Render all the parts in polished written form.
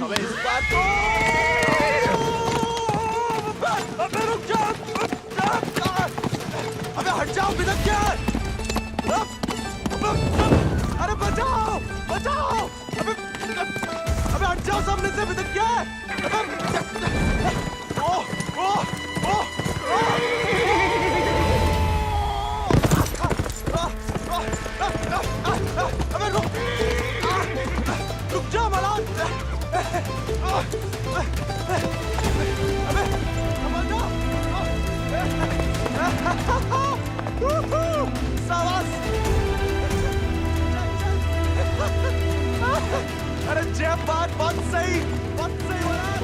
अबे इस बार तो अबे रुक जा, अबे हट जाओ, बिदक क्या है? अरे बचाओ बचाओ, अबे हट जाओ सामने से, बिदक क्या है? ओह ओह ओह अबे रुक जा मलान, अबे समझ जाओ, सावास, अरे जय बात बहुत सही मलान,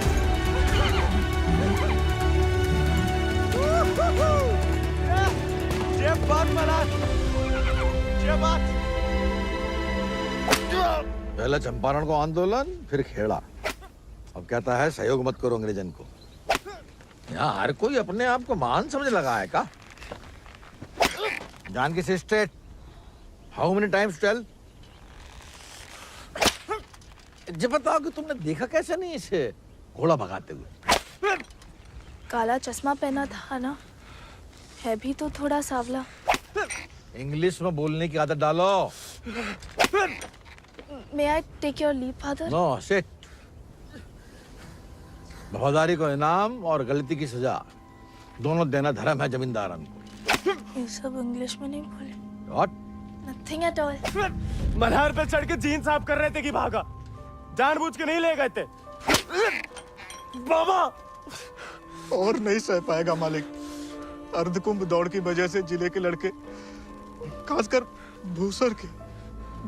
जय बात मलान, जय बात। पहले चंपारण को आंदोलन, फिर खेड़ा। अब कहता है सहयोग मत करो अंग्रेजन को। यहाँ हर कोई अपने आप को महान समझ लगा है का? Janaki sister, how many times tell? जब बताओ कि तुमने देखा कैसे नहीं इसे घोड़ा भगाते हुए? काला चश्मा पहना था ना, है भी तो थोड़ा सावला। इंग्लिश में बोलने की आदत डालो। May I take your leave, father? No sit. वफादारी को इनाम और गलती की सजा दोनों देना धर्म है जमींदारन को। ये सब इंग्लिश में नहीं बोले। What? Nothing at all. Malhar पे चढ़ के जीन साफ कर रहे थे कि भागा, जानबूझ के नहीं ले गए थे। बाबा और नहीं सह पाएगा मालिक। अर्धकुंभ दौड़ की वजह से जिले के लड़के, खासकर भूसर के,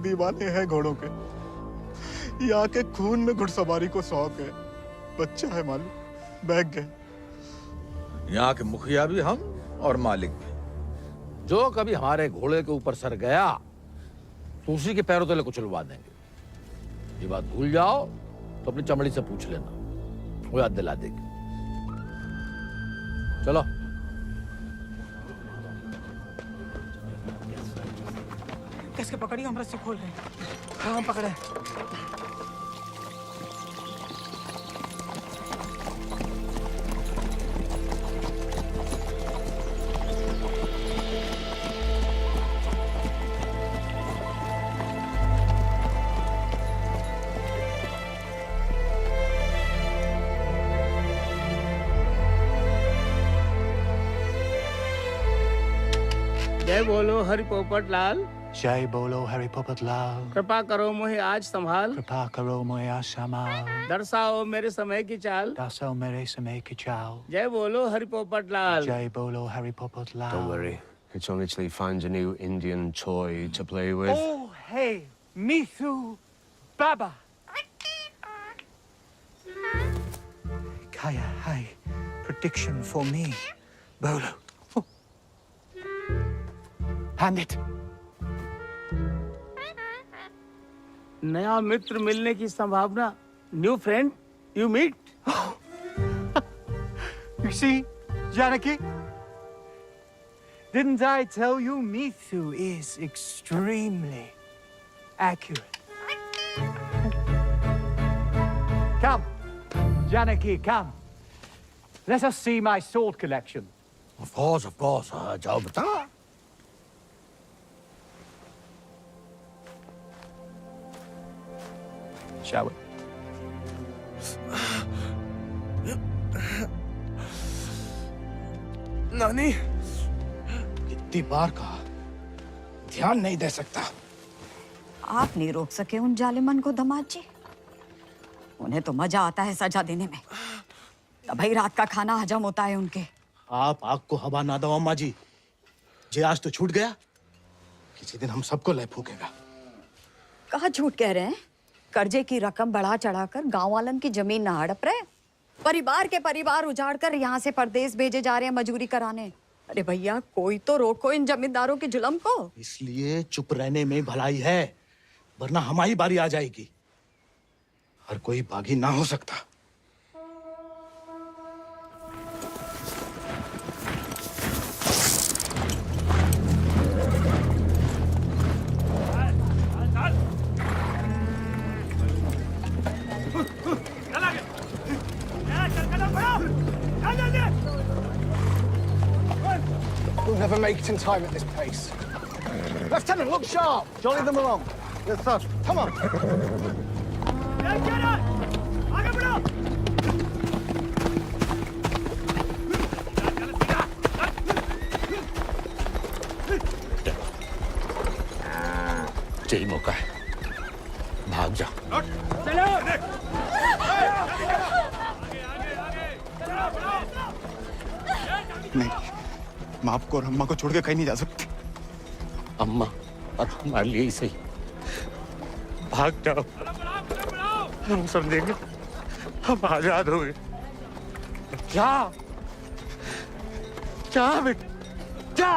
दीवाने हैं घोड़ों के। यहाँ के खून में घुड़सवारी को शौक है। बच्चा है मालिक, बहक गए। यहाँ के मुखिया भी हम और मालिक भी। जो कभी हमारे घोड़े के ऊपर सर गया तो उसी के पैरों तले कुचलवा देंगे। ये बात भूल जाओ तो अपनी चमड़ी से पूछ लेना, वो याद दिला देगी। चलो। कैसे पकड़ी, हम रस्सी खोल रहे हैं। हाँ हम पकड़े। जय बोलो हरि पोपट लाल। जय बोलो हरि पोपट लाल। कृपा करो मुझे आज संभाल, कृपा करो मुझे आज संभाल। दर्शाओ मेरे समय की चाल, दर्शाओ मेरे समय की चाल। जय बोलो हरि पोपट लाल। जय बोलो Hari Popat Lal. Don't worry, it's only till he finds a new Indian toy to play with. Oh hey, Mithu, Baba. Kaya, hi, prediction for me, Bolo. Hand it. नया मित्र मिलने की संभावना, new friend you meet. You see, Janaki? Didn't I tell you Mithu is extremely accurate? Come, Janaki, come. Let us see my sword collection. Of course, जाओ बता। Shall we? नानी, कितनी बार कहा, ध्यान नहीं दे सकता। आप नहीं रोक सके उन जालिमन को दामाद जी। उन्हें तो मजा आता है सजा देने में। तभी रात का खाना हजम होता है उनके। आप आग को हवा ना दो अम्मा जी। जे आज तो छूट गया, किसी दिन हम सबको ले फूकेगा। कहाँ झूठ कह रहे हैं? कर्जे की रकम बढ़ा चढ़ाकर गांव वालन की जमीन ना हड़प रहे। परिवार के परिवार उजाड़ कर यहाँ से परदेश भेजे जा रहे हैं मजूरी कराने। अरे भैया, कोई तो रोको इन जमींदारों के जुल्म को। इसलिए चुप रहने में भलाई है, वरना हमारी बारी आ जाएगी। हर कोई बागी ना हो सकता। We'll never make it in time at this pace. Lieutenant, look sharp. Jolly them along. Yes, sir. Come on. यही मौका है, भाग जा। नहीं, मैं आपको और अम्मा को छोड़ के कहीं नहीं जा सकती। अम्मा और हमारे लिए ही सही, भाग जाओ। हम समझेंगे, हम आजाद हो गए। जा, जा बेटा, जा।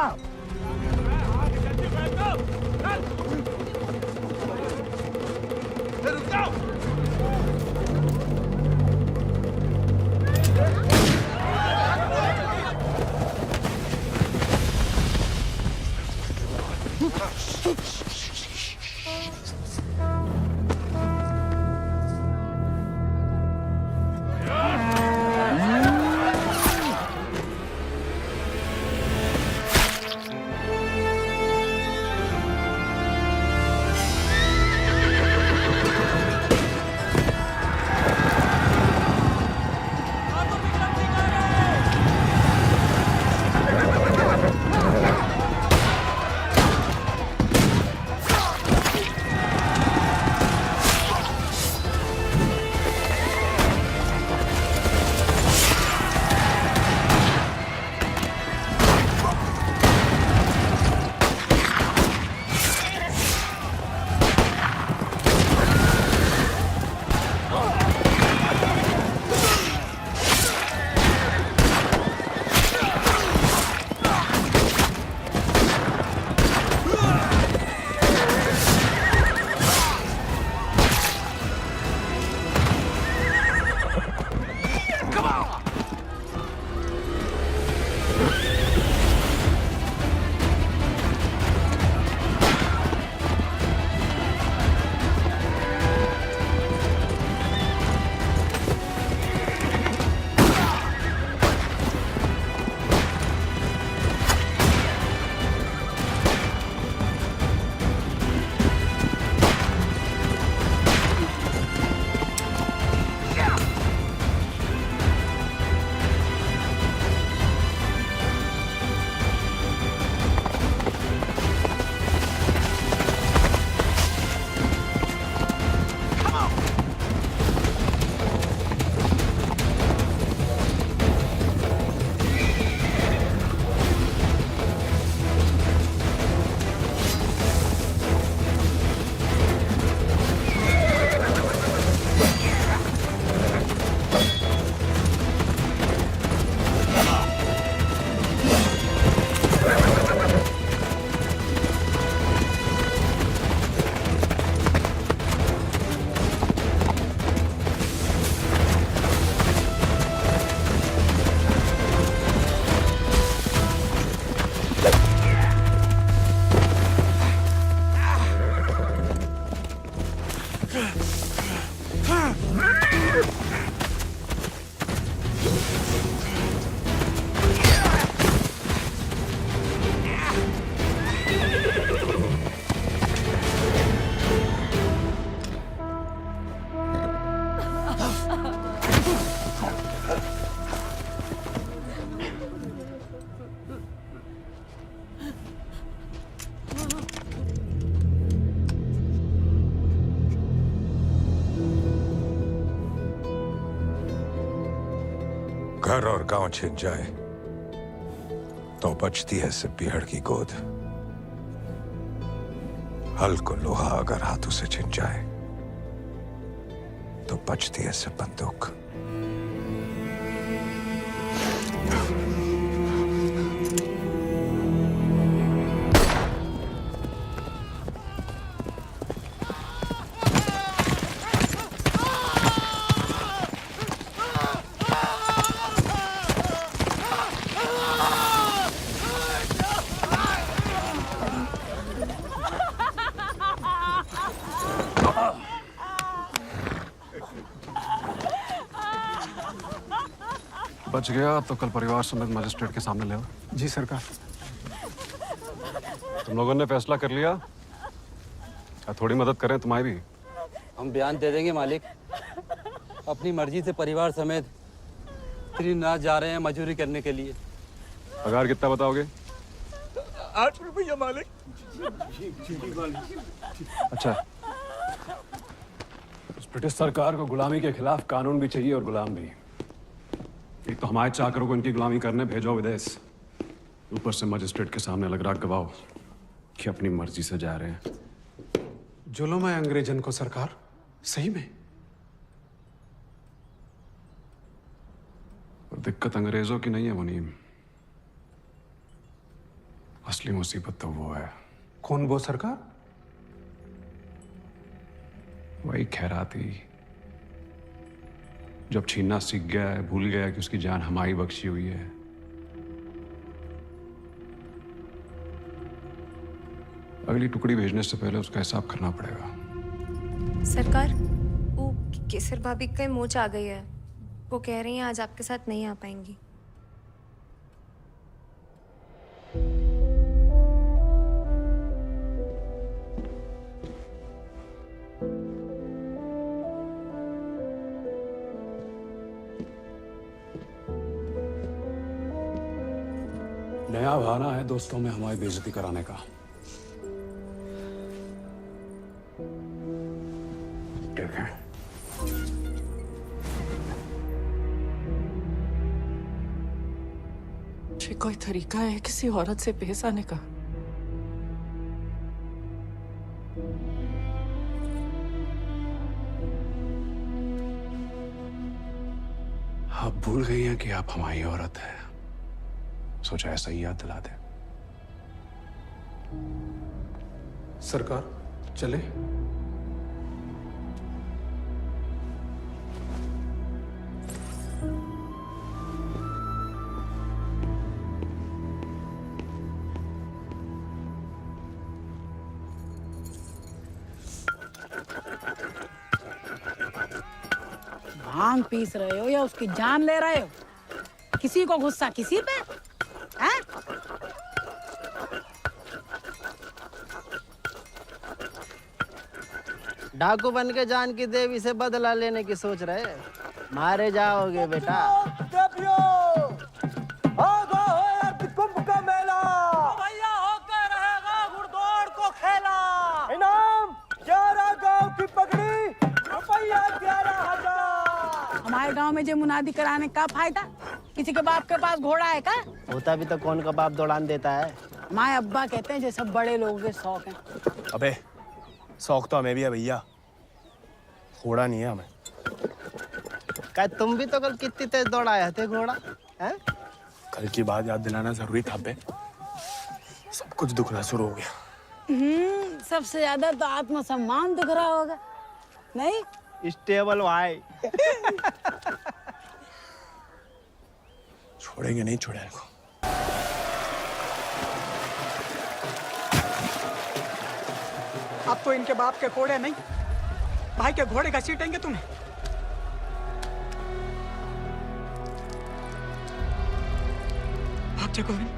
घर और गांव छिन जाए तो बचती है सिर्फ पीहड़ की गोद। हल को लोहा अगर हाथों से छिन जाए तो बचती है सिर्फ बंदूक। बच गया तो कल परिवार समेत मजिस्ट्रेट के सामने ले आओ। जी सरकार। तुम लोगों ने फैसला कर लिया? क्या थोड़ी मदद करें तुम्हारी भी? हम बयान दे देंगे मालिक। अपनी मर्जी से परिवार समेत त्रिनाथ जा रहे हैं मजदूरी करने के लिए। पगार कितना बताओगे? 8 रुपया मालिक। अच्छा, उस ब्रिटिश सरकार को गुलामी के खिलाफ कानून भी चाहिए और गुलाम भी। एक तो हमारे चाकरों को इनकी गुलामी करने भेजो विदेश, ऊपर से मजिस्ट्रेट के सामने लग रहा गवाह कि अपनी मर्जी से जा रहे हैं। जुल्म है अंग्रेजन को सरकार, सही में। और दिक्कत अंग्रेजों की नहीं है मुनीम, असली मुसीबत तो वो है। कौन वो सरकार? वही खैराती, जब छीनना सीख गया है, भूल गया कि उसकी जान हमारी बख्शी हुई है। अगली टुकड़ी भेजने से पहले उसका हिसाब करना पड़ेगा। सरकार, वो केसर भाभी का मोच आ गई है। वो कह रही हैं आज आपके साथ नहीं आ पाएंगी। नया बहाना है दोस्तों में हमारी बेइज्जती कराने का। ठीक है। ये कोई तरीका है किसी औरत से पेश आने का? आप भूल गई हैं कि आप हमारी औरत हैं। सोचा ऐसा ही याद दिला दे। सरकार चले? भांग पीस रहे हो या उसकी जान ले रहे हो? किसी को गुस्सा किसी पे? हैं? डाकू बन के जान की देवी से बदला लेने की सोच रहे, मारे जाओगे बेटा। कुंभ का मेला भैया होकर रहेगा घुड़दौड़ को खेला। इनाम 11 गांव की पगड़ी, रुपया 11,000। हमारे गांव में जो मुनादी कराने का फायदा? किसी के बाप के पास घोड़ा है का? होता भी तो कौन का बाप दौड़ान देता है। माए अब्बा कहते हैं जैसे बड़े लोगों के शौक हैं। अबे शौक तो हमें भी है भैया, घोड़ा नहीं है हमें। क्या तुम भी तो कल कितनी तेज दौड़ाए थे घोड़ा? हैं? कल की बात याद दिलाना जरूरी था बे। सब कुछ दुखना शुरू हो गया। सबसे ज्यादा तो आत्मसम्मान दुख रहा होगा, नहीं? स्टेबल भाई। छोड़ेंगे नहीं, छोड़े इनको। अब तो इनके बाप के घोड़े नहीं, भाई के घोड़े का सीटेंगे तुम्हें। भाग जा गोविंद,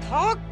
भाग।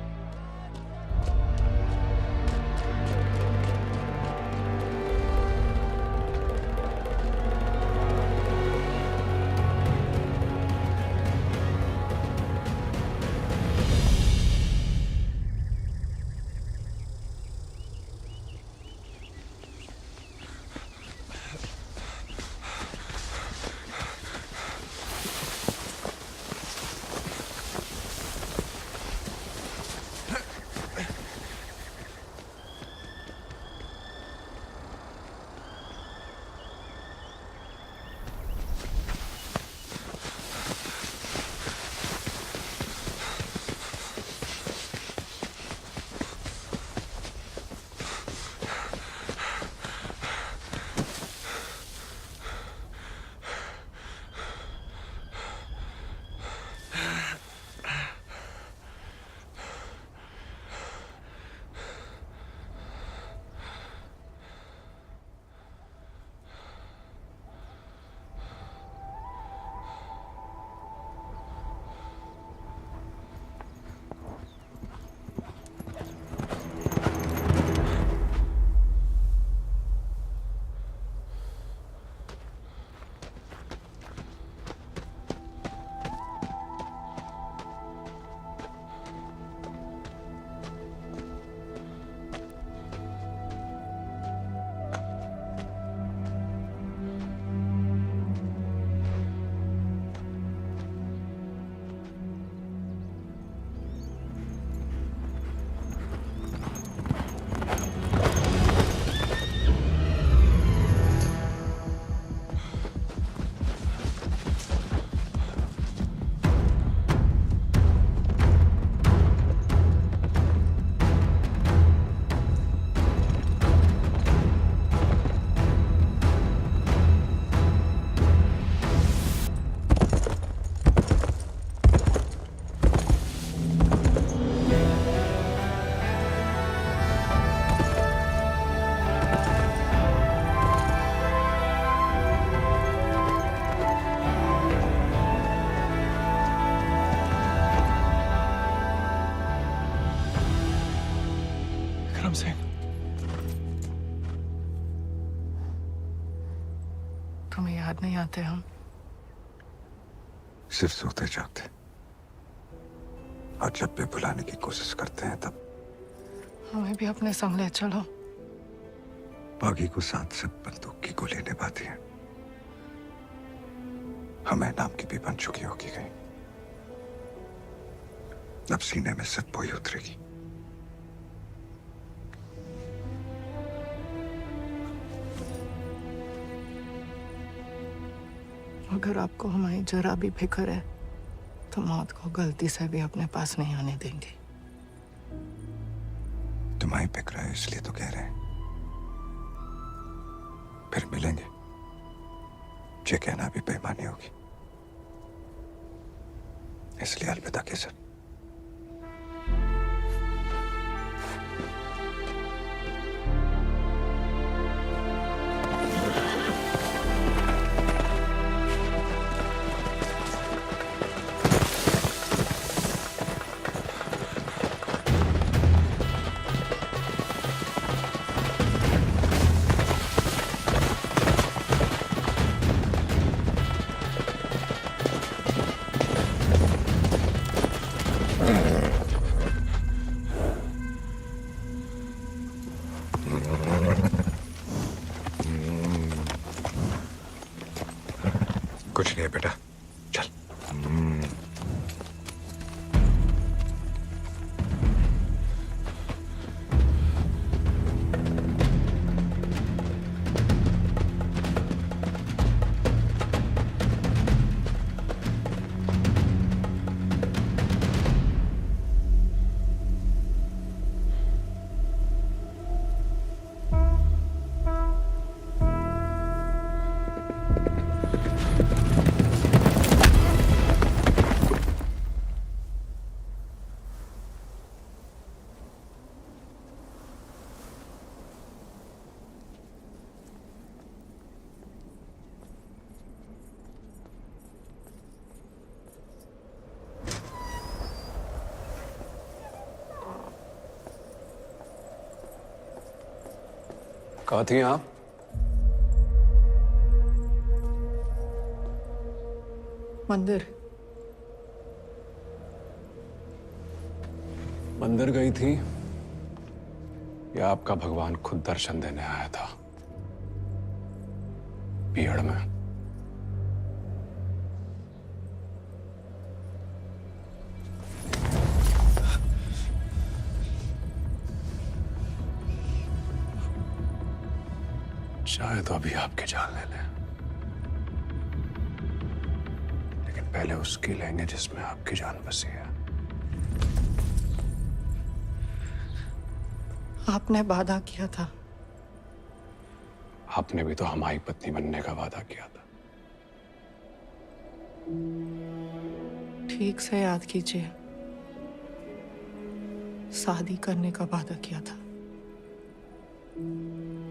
याद नहीं आते हम? सिर्फ सोते जाते, और जब भी बुलाने की कोशिश करते हैं तब हमें भी अपने संग ले चलो। बागी को साथ से बंदूक की गोली निभाती है, हमें नाम की भी बन चुकी होगी कहीं। अब सीने में सिर्फ वही उतरेगी। अगर आपको हमारी जरा भी फिक्र है तो मौत को गलती से भी अपने पास नहीं आने देंगे। तुम्हारी फिक्र है इसलिए तो कह रहे हैं। फिर मिलेंगे, ये कहना भी बेईमानी होगी, इसलिए अलविदा केसर। कुछ नहीं है बेटा, चल। कहाँ थी आप? मंदिर। मंदिर गई थी या आपका भगवान खुद दर्शन देने आया था पीहड़ में? चाहे तो अभी आपकी जान ले लें, लेकिन पहले उसकी लेंगे जिसमें आपकी जान बसी है। आपने वादा किया था। आपने भी तो हमारी पत्नी बनने का वादा किया था। ठीक से याद कीजिए, शादी करने का वादा किया था,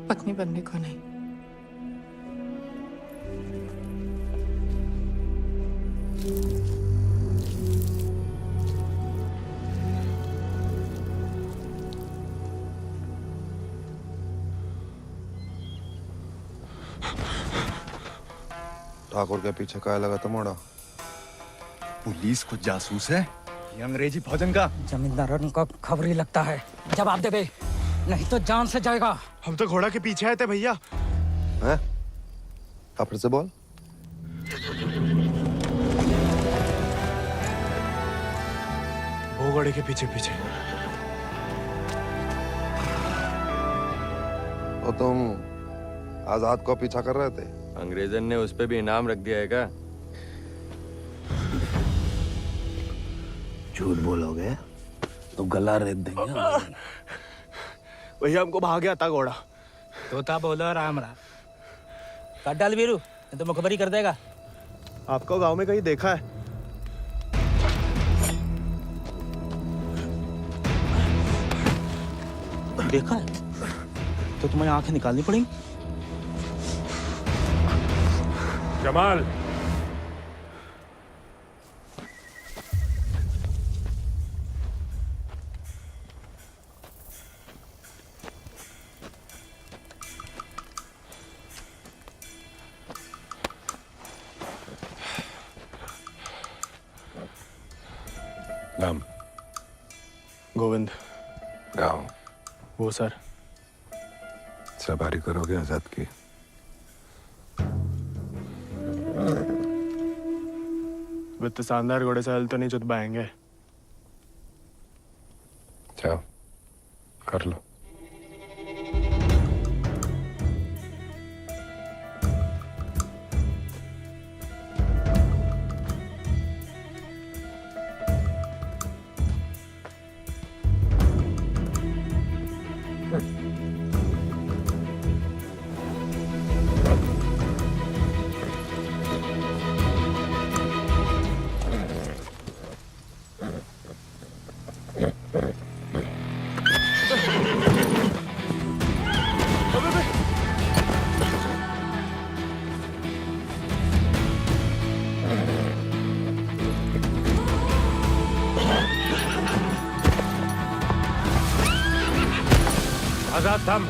पत्नी बनने को नहीं। ठाकुर के पीछे क्या लगा था मोड़ा? पुलिस खुद जासूस है, ये अंग्रेजी भोजन का। जमींदारों को खबरी लगता है, जवाब दे बे, नहीं तो जान से जाएगा। हम तो घोड़ा के पीछे आए थे भैया। हैं? आप फिर से बोल। वो घोड़े के पीछे पीछे। और तुम आजाद को पीछा कर रहे थे? अंग्रेजन ने उस पे भी इनाम रख दिया है क्या? झूठ बोलोगे तो गला रेत देंगे। भैया हमको भाग गया था घोड़ा। तोता बोलो राम राम। काट डाल वीरू, नहीं तो मुखबरी कर देगा। आपको गांव में कहीं देखा है? देखा है तो तुम्हें आंखें निकालनी पड़ेंगी। जमाल, नाम? गोविंद। गाँव? वो सर। सवारी करोगे आजाद की? वित्त शानदार घोड़े से हल तो नहीं चुतवाएंगे। जाओ कर लो। आजाद थम।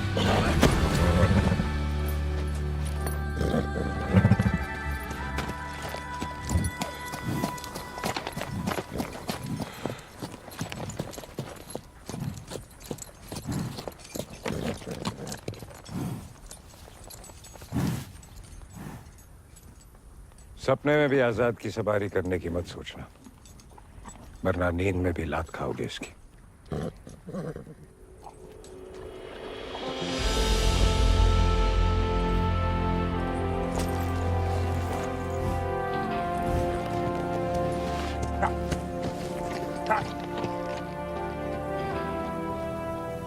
सपने में भी आजाद की सवारी करने की मत सोचना, वरना नींद में भी लात खाओगे इसकी।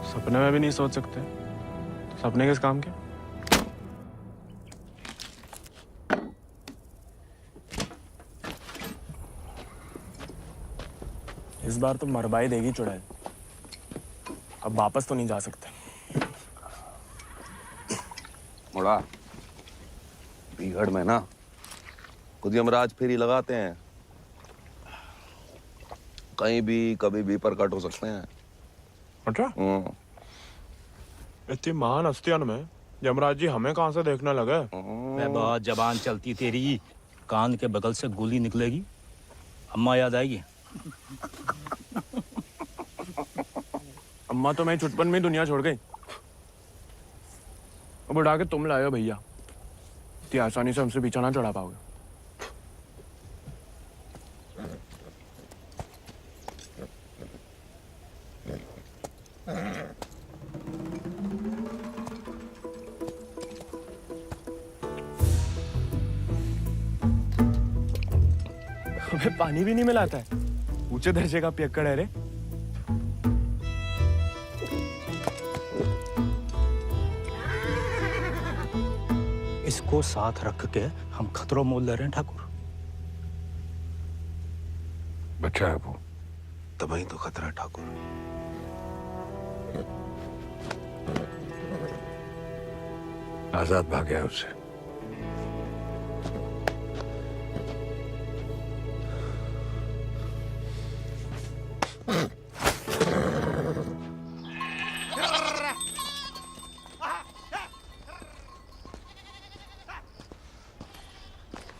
सपने में भी नहीं सोच सकते, सपने किस काम के? इस बार तो मरवाई देगी चुड़ैल, अब वापस तो नहीं जा सकते। मुड़ा बीघड़ में ना खुद यमराज फेरी लगाते हैं, कहीं भी कभी भी प्रकट हो सकते हैं। अच्छा? इतनी महान हस्तियों में यमराज जी हमें कहां से देखने लगे? मैं बहुत जबान चलती तेरी, कान के बगल से गोली निकलेगी, अम्मा याद आएगी। अम्मा तो मैं छुटपन में ही दुनिया छोड़ गई, अब उड़ा के तुम लाए हो भैया, इतनी आसानी से हमसे पीछा ना चढ़ा पाओगे। हमें पानी भी नहीं मिलाता है, ऊंचे दर्जे का पियक्कड़ है रे। इसको साथ रख के हम खतरों मोल ले रहे हैं ठाकुर। बच्चा है वो, तभी तो खतरा है ठाकुर। आजाद भाग गया उससे।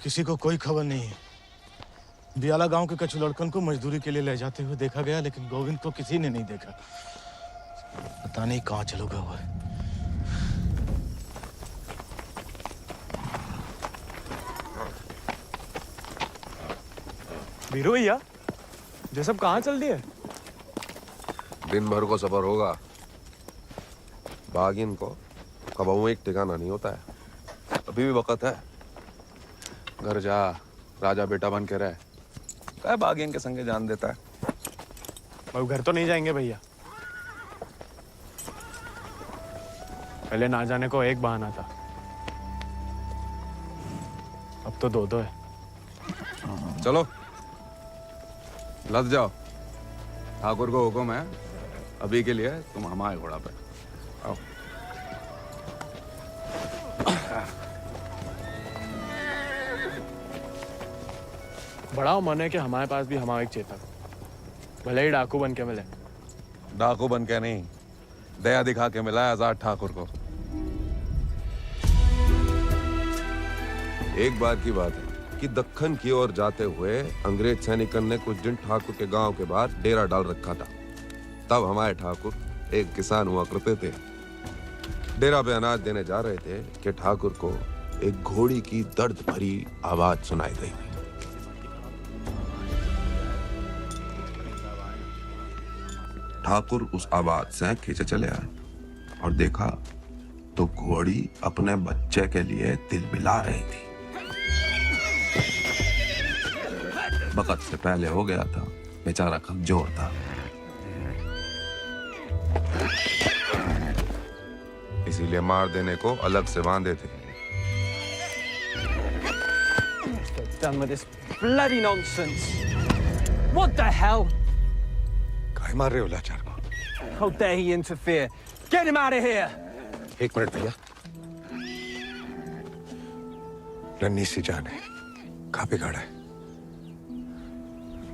किसी को कोई खबर नहीं है। बियाला गांव के कछु लड़कन को मजदूरी के लिए ले जाते हुए देखा गया, लेकिन गोविंद को किसी ने नहीं देखा। पता नहीं कहां चलो गया हुआ है। वीरू भैया, ये सब कहाँ चल दिए? दिन भर को सफर होगा, बागिन को कबाऊ एक ठिकाना नहीं होता है। अभी भी वक्त है, घर जा, राजा बेटा बन के रहे। क्या बागिन के संगे जान देता है। अब घर तो नहीं जाएंगे भैया, पहले ना जाने को एक बहाना था, अब तो दो दो है। चलो लद जाओ, ठाकुर को हुक्म है, अभी के लिए तुम हमारे घोड़ा पे आओ। बड़ा मन है कि हमारे पास भी हमारा एक चेतक, भले ही डाकू बन के मिले। डाकू बन के नहीं, दया दिखा के मिला है आजाद ठाकुर को। एक बार की बात है, कि दक्खन की ओर जाते हुए अंग्रेज सैनिकन ने कुछ दिन ठाकुर के गांव के बाहर डेरा डाल रखा था। तब हमारे ठाकुर एक किसान हुआ करते थे। डेरा पे अनाज देने जा रहे थे कि ठाकुर को एक घोड़ी की दर्द भरी आवाज सुनाई गई। ठाकुर उस आवाज से खींचे चले आए और देखा तो घोड़ी अपने बच्चे के लिए तिलमिला रही थी। वक्त से पहले हो गया था, बेचारा कमजोर था, इसीलिए मार देने को अलग से बांधे थे। Done with this bloody nonsense. What the hell? काहे मार रहे हो लाचार को? How dare he interfere? Get him out of here! एक मिनट भैया। नन्ही सी जान है, कहाँ बिगाड़ा है?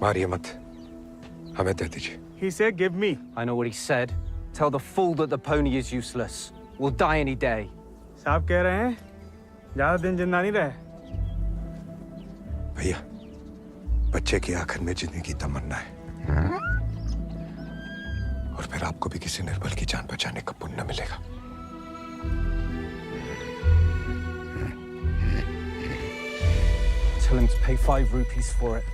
मारिए मत, हमें दे दीजिए। He said, give me. I know what he said. Tell the fool that the pony is useless. We'll die any day. साहब कह रहे हैं ज्यादा दिन जिंदा नहीं रहे। भैया, बच्चे की आखिर में जीने की तमन्ना है, और फिर आपको भी किसी निर्बल की जान बचाने का पुण्य मिलेगा। Tell him to pay 5 rupees for it.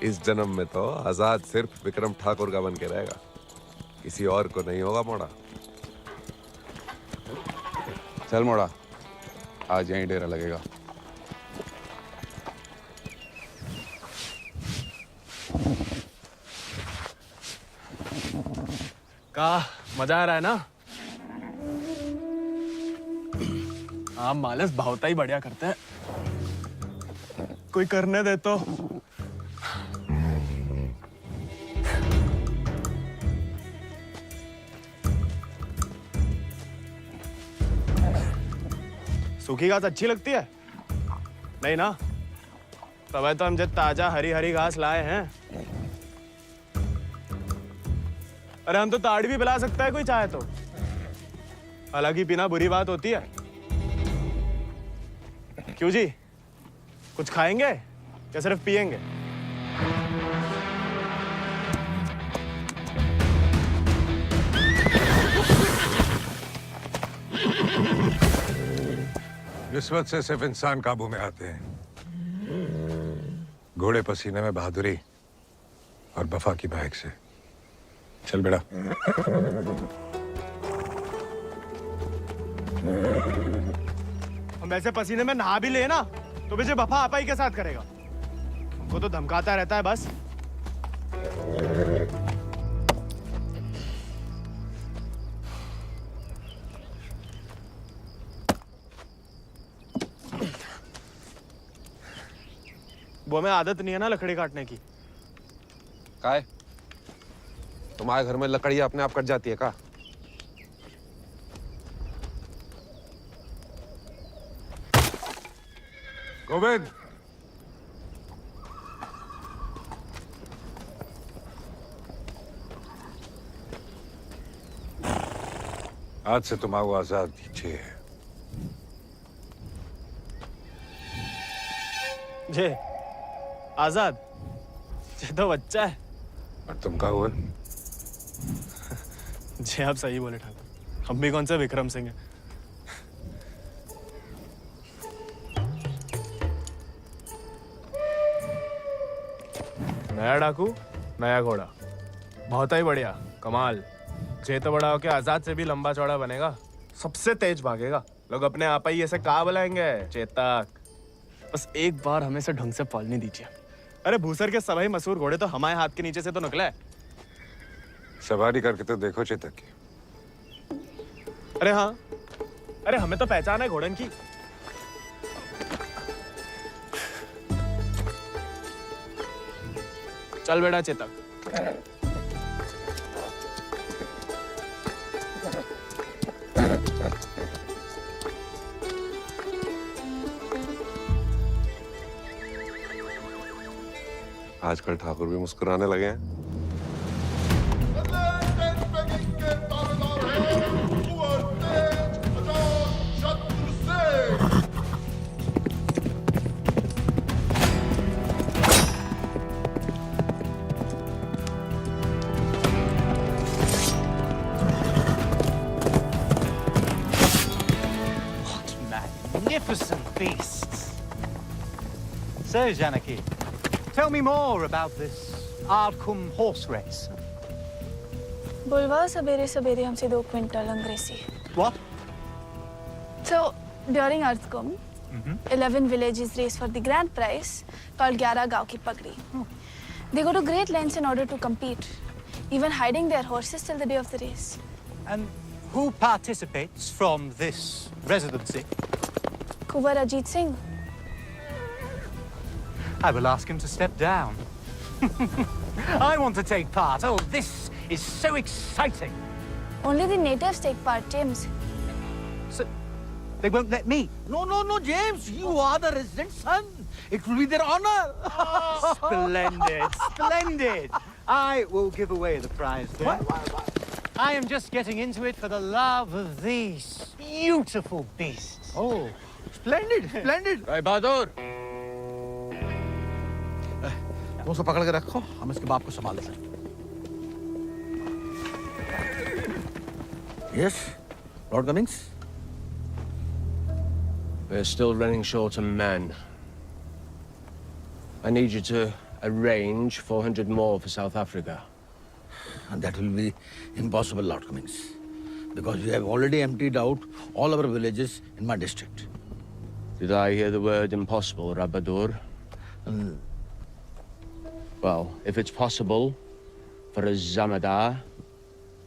इस जन्म में तो आजाद सिर्फ विक्रम ठाकुर का बन के रहेगा, किसी और को नहीं होगा मोड़ा। चल मोड़ा, आज यहीं डेरा लगेगा। का मजा आ रहा है ना? आप मालस भावता ही बढ़िया करते हैं, कोई करने दे तो। सूखी घास अच्छी लगती है? नहीं ना? तब तो हम जब ताजा हरी हरी घास लाए हैं। अरे हम तो ताड़ भी पिला सकता है कोई चाहे तो, हालांकि पीना बुरी बात होती है। क्यों जी, कुछ खाएंगे या सिर्फ पिएंगे? किस्मत से सिर्फ इंसान काबू में आते हैं। घोड़े पसीने में बहादुरी और वफा की महक से। चल बेटा। हम ऐसे पसीने में नहा भी ले ना तो मुझे वफा आपा ही के साथ करेगा। हमको तो धमकाता रहता है बस। वो हमें आदत नहीं है ना लकड़ी काटने की। काय? तुम्हारे घर में लकड़ियां अपने आप कट जाती है का? गोविंद, आज से तुम आओ आजाद दीजिए। जे आजाद, ये तो बच्चा है। और तुम क्या हुए? जी आप सही बोले ठाकुर, हम भी कौन सा विक्रम सिंह है। नया डाकू, नया घोड़ा, बहुत ही बढ़िया, कमाल। जे तो बड़ा होके आजाद से भी लंबा चौड़ा बनेगा, सबसे तेज भागेगा। लोग अपने आप ही ऐसे कहा बुलाएंगे, चेतक। बस एक बार हमें से ढंग से पालने दीजिए। अरे भूसर के सभी मशहूर घोड़े तो हमारे हाथ के नीचे से तो निकला है। सवारी करके तो देखो चेतक की। अरे हाँ, अरे हमें तो पहचान है घोड़न की। चल बेटा चेतक। आजकल ठाकुर भी मुस्कुराने लगे हैं। Magnificent beasts. So, Janaki, tell me more about this Ardcumbe horse race. बुलवा सवेरे सवेरे हमसे 2 क्विंटल अंग्रेजी। What? So, during Ardcumbe, 11 villages race for the grand prize called 11 गांव की पगड़ी. They go to great lengths in order to compete, even hiding their horses till the day of the race. And who participates from this residency? Kunwar Ajit Singh. I will ask him to step down. I want to take part. Oh, this is so exciting. Only the natives take part, James. So, they won't let me? No, James. You are the resident son. It will be their honor. Splendid, splendid. I will give away the prize then. Why? I am just getting into it for the love of these beautiful beasts. Oh, splendid. भाई बहादुर, तुम उसको पकड़ के रखो, हम इसके बाप को संभाल लेते हैं। Yes, Lord Cummings. We're still running short on men. I need you to arrange 400 more for South Africa. And that will be impossible, Lord Cummings, because we have already emptied out all our villages in my district. Did I hear the word impossible, Rabadur? Well, if it's possible for a Zamadar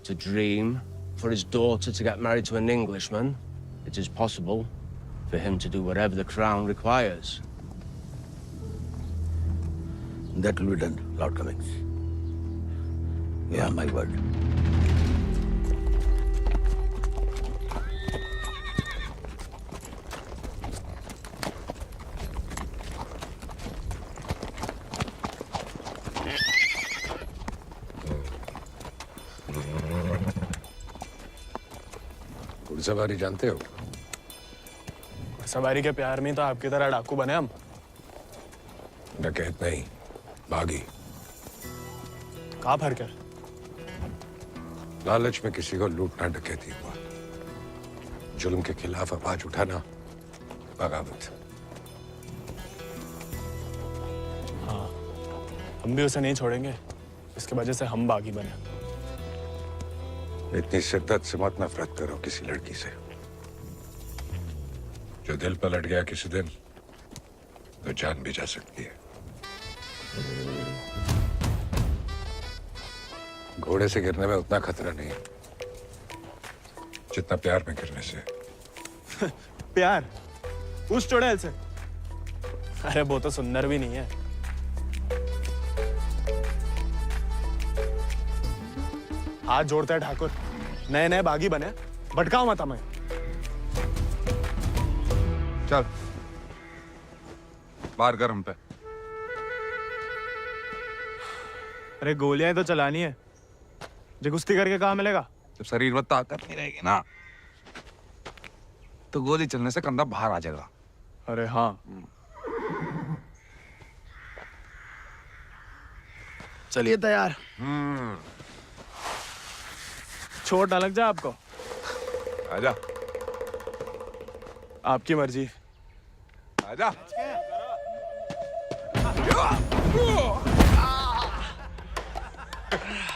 to dream, for his daughter to get married to an Englishman, it is possible for him to do whatever the crown requires. That will be done, Lord Cummings. You have my word. घुड़सवारी जानते हो? सवारी के प्यार में तो आपकी तरह डाकू बने हम। डकैत नहीं, बागी। कहाँ फर्क है? लालच में किसी को लूटना डकैती हुआ। जुल्म के खिलाफ आवाज उठाना बगावत। हाँ, हम भी उसे नहीं छोड़ेंगे। इसके वजह से हम बागी बने। इतनी शिद्दत से मत नफरत करो किसी लड़की से। जो दिल पलट गया किसी दिन तो जान भी जा सकती है। घोड़े से गिरने में उतना खतरा नहीं है जितना प्यार में गिरने से। प्यार उस चुड़ैल से? अरे वो तो सुंदर भी नहीं है। हाथ जोड़ते हैं ठाकुर, नए नए बागी बने, भटकाओ मत हमें। चल बाहर कर हम पे। अरे गोलियां तो चलानी है, जो कुश्ती करके कहाँ मिलेगा? जब शरीर में ताकत नहीं रहेगी ना तो गोली चलने से कंधा बाहर आ जाएगा। अरे हाँ, चलिए तैयार। चोट ना लग जाए आपको। आजा। आपकी मर्जी। आजा।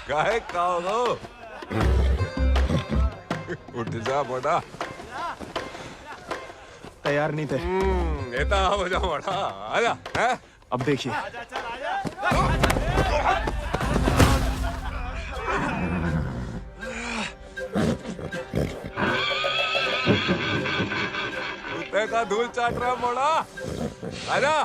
काहे खाओ? उठ जा बड़ा। तैयार नहीं थे। नेता हो जाओ बड़ा। आजा। हैं? अब देखिए। कुत्ते का धूल चाट रहा मोड़ा। आजा।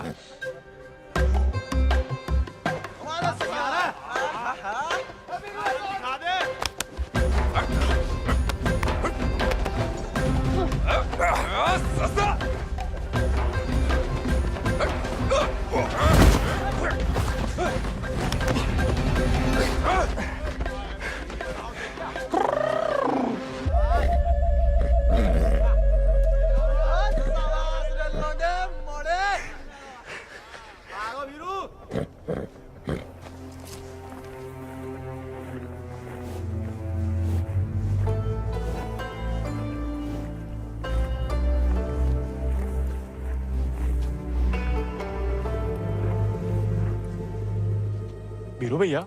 बीरू भैया,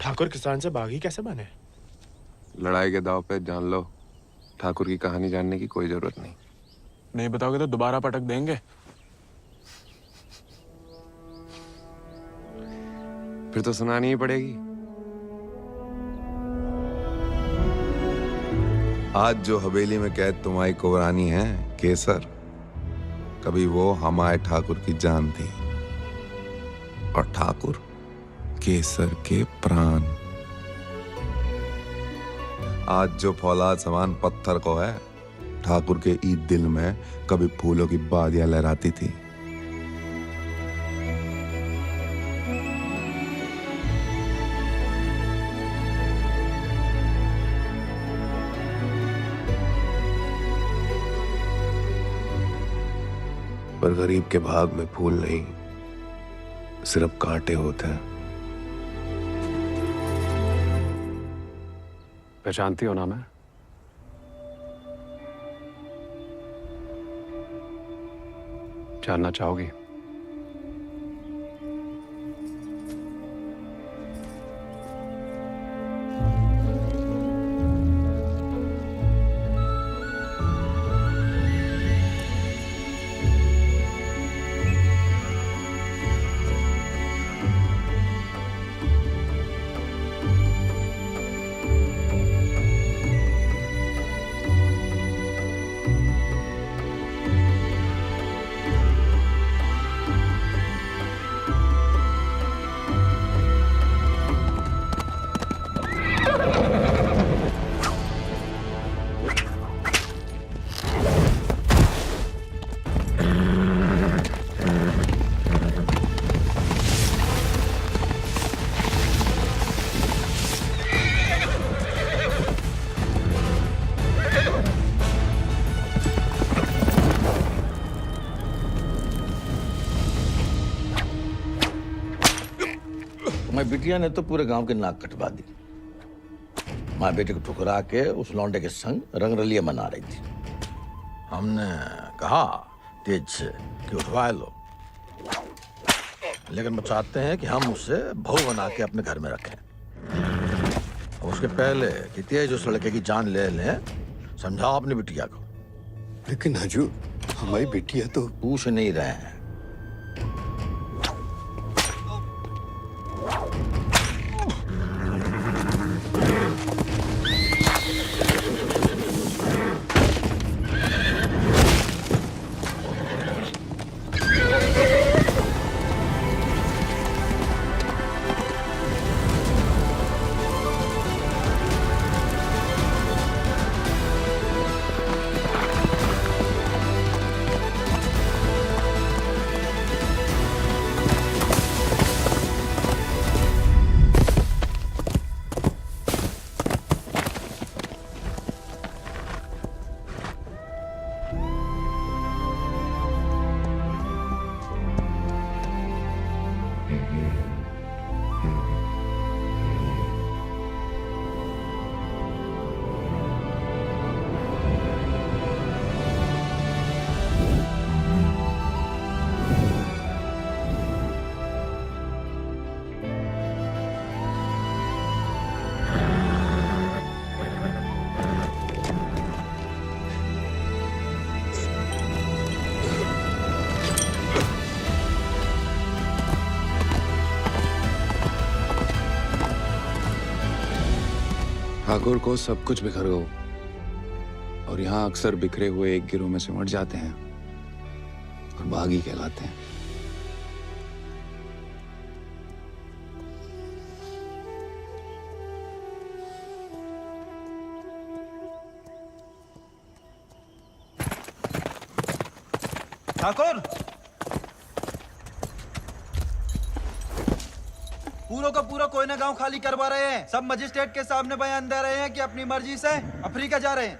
ठाकुर किसान से बागी कैसे बने? लड़ाई के दाव पे जान लो। ठाकुर की कहानी जानने की कोई जरूरत नहीं। नहीं बताओगे तो दोबारा पटक देंगे। फिर तो सुनानी ही पड़ेगी। आज जो हवेली में कैद तुम्हारी कुबरानी है केसर, कभी वो हमारे ठाकुर की जान थी और ठाकुर केसर के प्राण। आज जो फौलाद समान पत्थर को है, ठाकुर के ईद दिल में कभी फूलों की बादियां लहराती थी। पर गरीब के भाग में फूल नहीं, सिर्फ कांटे होते हैं। पहचानती हो ना मैं? जानना चाहोगी? तुम्हारी बिटिया ने तो पूरे गांव की नाक कटवा दी। हमारे बेटे को ठुकरा के उस लौंडे के संग रंगरलिया मना रही थी। हमने कहा तेज से कि उठवा लो, लेकिन वो चाहते हैं कि हम उसे बहू बना के अपने घर में रखें। और उसके पहले कि तेज उस लड़के की जान ले लें, समझाओ अपनी बिटिया को। लेकिन हजूर, हमारी बिटिया तो पूछ नहीं रहे हैं। ठाकुर को सब कुछ बिखर गया और यहाँ अक्सर बिखरे हुए एक गिरोह में सिमट जाते हैं और बागी कहलाते हैं। ठाकुर, पूरा का पूरा कोयना गांव खाली करवा रहे हैं। सब मजिस्ट्रेट के सामने बयान दे रहे हैं कि अपनी मर्जी से अफ्रीका जा रहे हैं।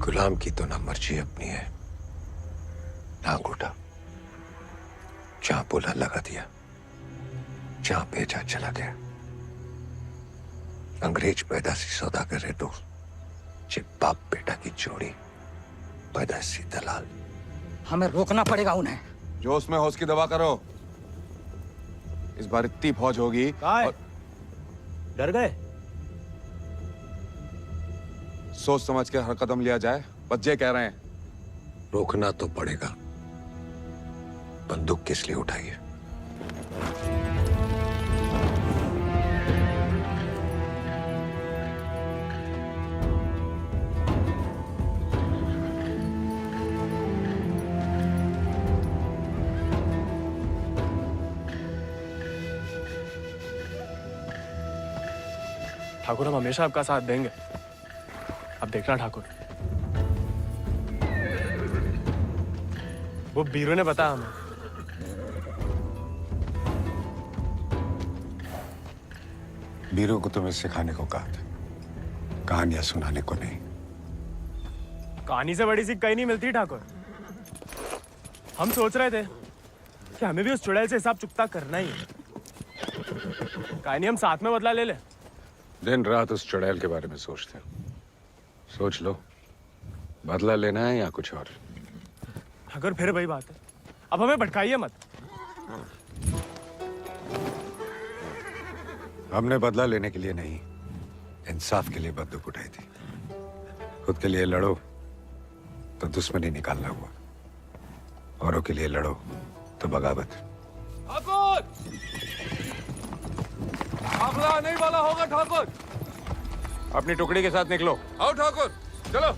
गुलाम की तो ना मर्जी अपनी है ना अंगूठा। जहां बोला लगा दिया, जहां भेजा चला गया। अंग्रेज पैदाशी सौदागर है तो बाप बेटा की जोड़ी पैदाशी दलाल। हमें रोकना पड़ेगा उन्हें। जोश में होश की दवा करो। इस बार इतनी फौज होगी। और... डर गए? सोच समझ के हर कदम लिया जाए, बच्चे कह रहे हैं। रोकना तो पड़ेगा। बंदूक किस लिए उठाई है? ठाकुर, हम हमेशा आपका साथ देंगे। अब देखना ठाकुर, वो बीरू ने बताया हमें। बीरू को तुम्हें सिखाने को कहा था, कहानियां सुनाने को नहीं। कहानी से बड़ी सीख कहीं नहीं मिलती ठाकुर। हम सोच रहे थे कि हमें भी उस चुड़ैल से हिसाब चुकता करना ही है। कहानी हम साथ में बदला ले ले। दिन रात उस चुड़ैल के बारे में सोचते हो। सोच लो, बदला लेना है या कुछ और। अगर फिर वही बात है, अब हमें भटकाइए मत। हमने बदला लेने के लिए नहीं, इंसाफ के लिए बंदूक उठाई थी। खुद के लिए लड़ो तो दुश्मनी निकालना हुआ, औरों के लिए लड़ो तो बगावत। ठाकुर, आखला नहीं वाला होगा ठाकुर। अपनी टुकड़ी के साथ निकलो। आओ ठाकुर, चलो।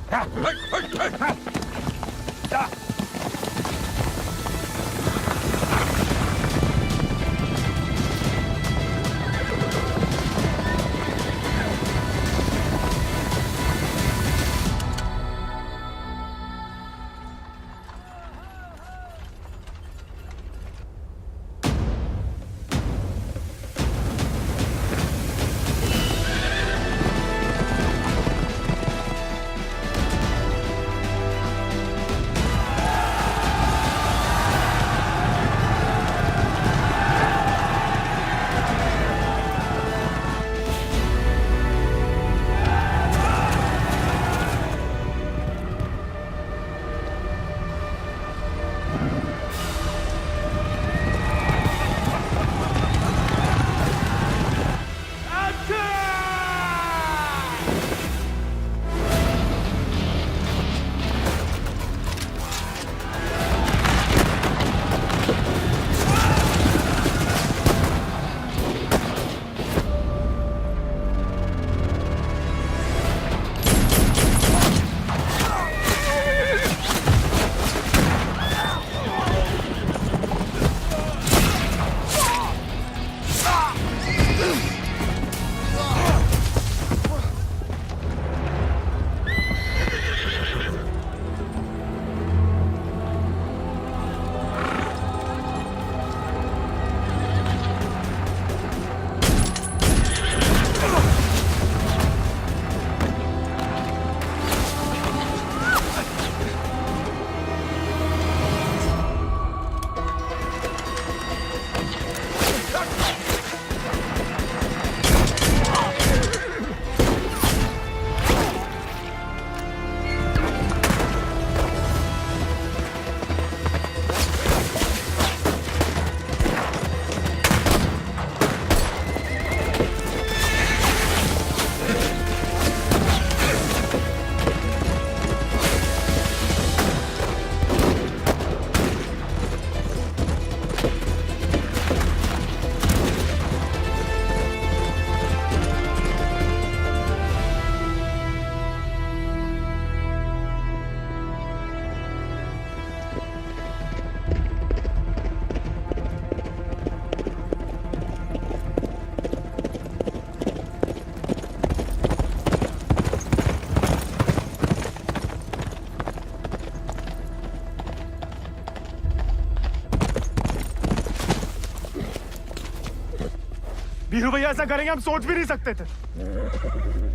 बीरू भैया ऐसा करेंगे हम सोच भी नहीं सकते थे।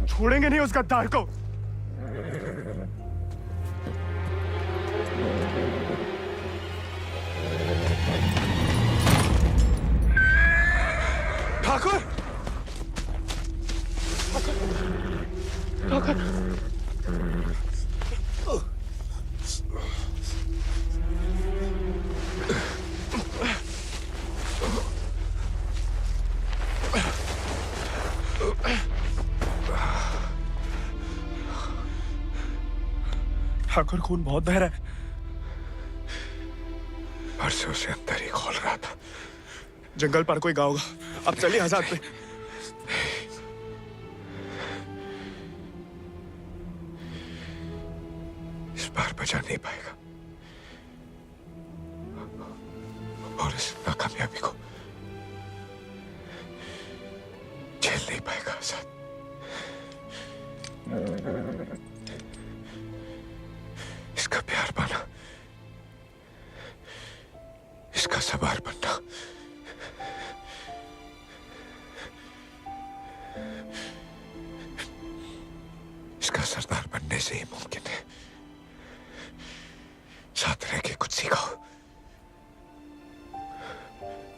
छोड़ेंगे नहीं उस गद्दार को। ठाकुर, ठाकुर, ठाकुर खून बहुत बह रहा है। परसों से अंदर ही खोल रहा था। जंगल पर कोई गाँव होगा। अब चलिए आजाद पे। इस बार बचा नहीं पाएगा और इस नाकामयाबी को झेल नहीं पाएगा आजाद। इसका प्यार पाना, इसका सवार बनना इसका सरदार बनने से ही मुमकिन है। साथ रह के कुछ सिखाओ,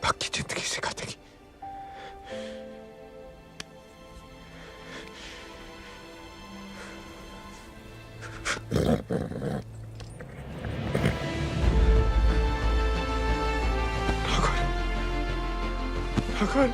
बाकी जिंदगी सिखा देगी। ठाकुर,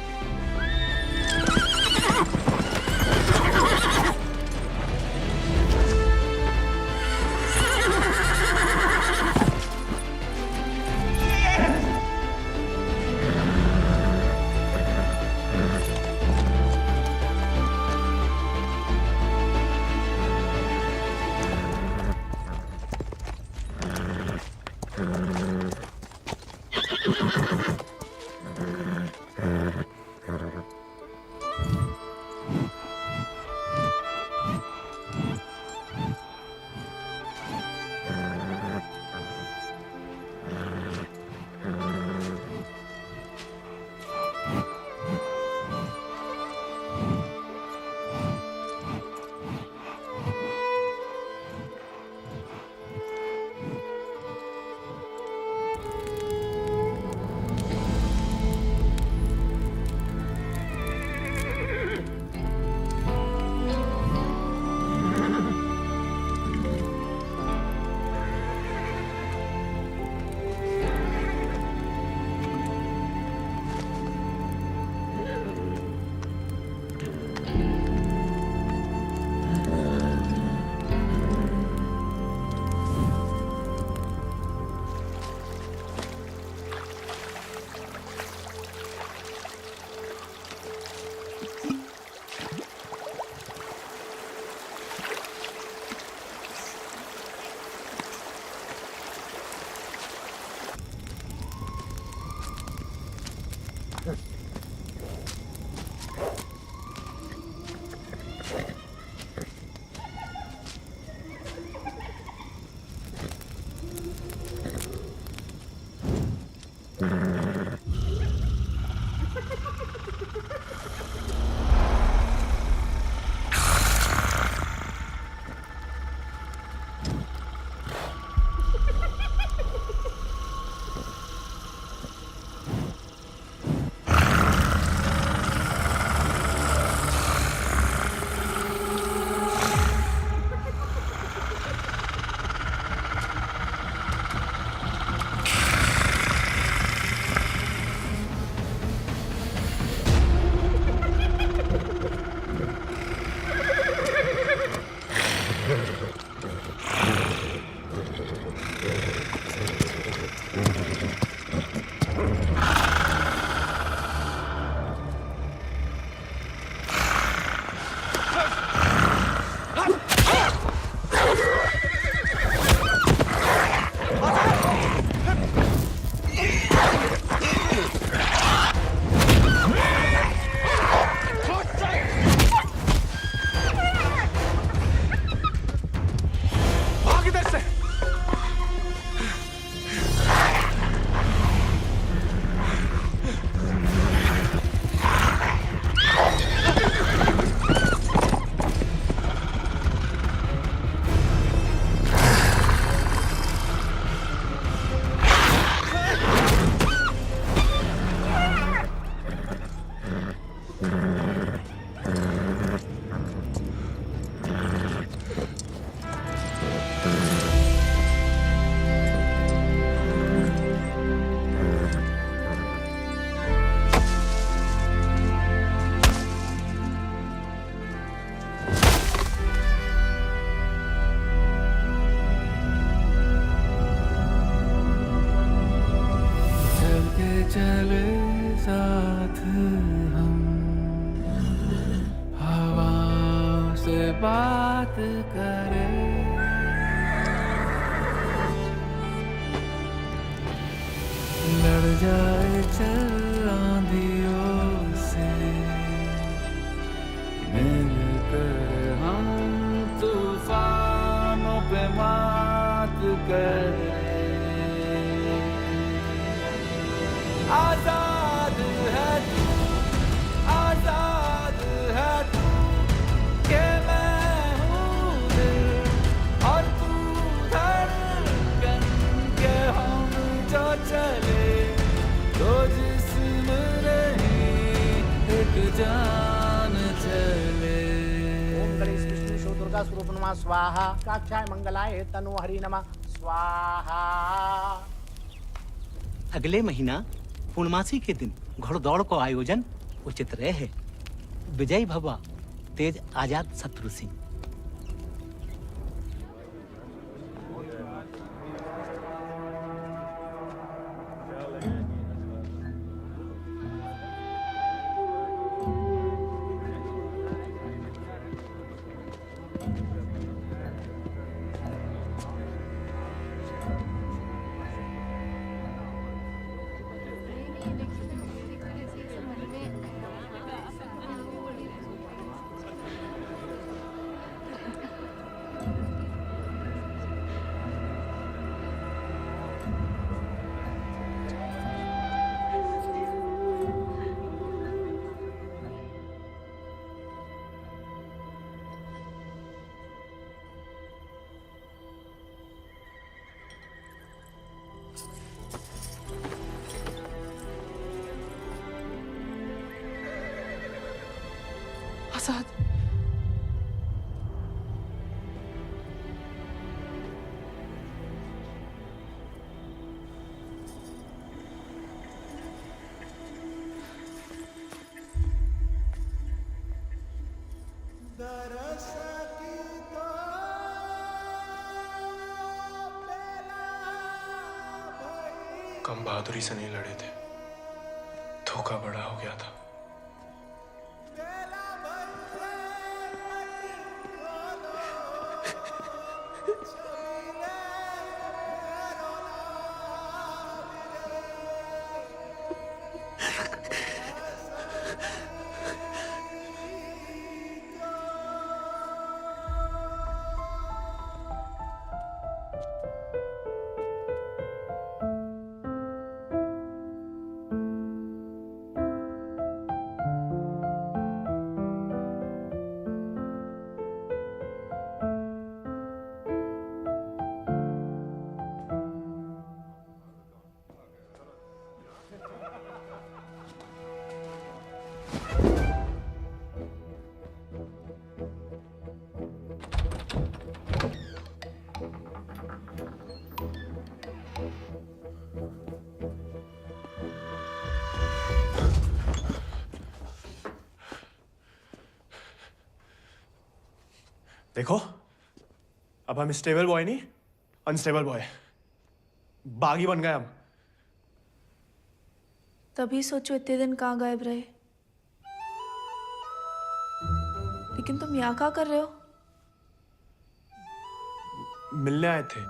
चले साथ हम, हवा से बात करें, लड़ जाए चल आंधियों से, मिलकर हम तूफानों पे मात करें। आजाद है तू, आजाद है तू, के मैं हूँ दिल और तू धड़कन, के हम जो चले तो जिस्म नहीं एक जान चले। ओम गणेश विष्णु शिव दुर्गा स्वरूप नमः स्वाहा, काक्षाय मंगलाय तनु हरि नमः स्वाहा। अगले महीना पूर्णमासी के दिन घोड़दौड़ को आयोजन उचित रहे। विजय भवा तेज आजाद शत्रु सिंह। आजाद, कम बहादुरी से नहीं लड़े थे, धोखा बड़ा हो गया था। देखो, अब हम स्टेबल बॉय नहीं, अनस्टेबल बॉय, बागी बन गए हम। तभी सोचो इतने दिन कहाँ गायब रहे। लेकिन तुम यहाँ क्या कर रहे हो? मिलने आए थे।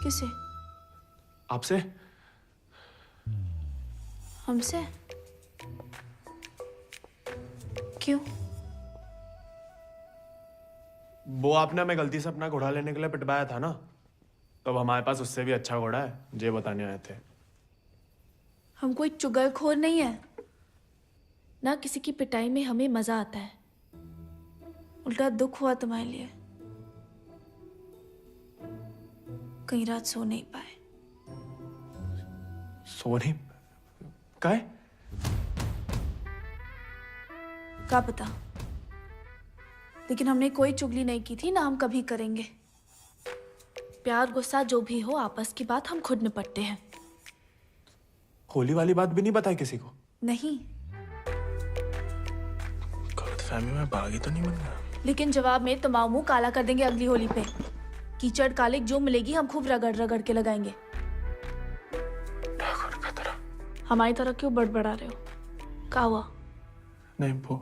किसे? आपसे। हमसे? क्यों? वो आपने हमें गलती से अपना घोड़ा लेने के लिए पिटवाया था ना, तो अब हमारे पास उससे भी अच्छा घोड़ा है, ये बताने आए थे। हम कोई चुगलखोर नहीं है ना, किसी की पिटाई में हमें मजा आता है। उल्टा दुख हुआ तुम्हारे लिए, कई रात सो नहीं पाए। सो नहीं काय? क्या पता, लेकिन हमने कोई चुगली नहीं की थी ना, हम कभी करेंगे। प्यार गुस्सा जो भी हो, आपस की बात हम खुद निपटते हैं। होली वाली बात भी नहीं बताई किसी को? नहीं। गलतफहमी में बागी तो नहीं बन गया? लेकिन जवाब में तुम्हारा मुंह काला कर देंगे अगली होली पे। कीचड़ कालिक जो मिलेगी हम खूब रगड़ रगड़ के लगाएंगे। ठाकुर का तरह। हमारी तरह क्यों बड़बड़ा रहे हो? क्या हुआ? नहीं, वो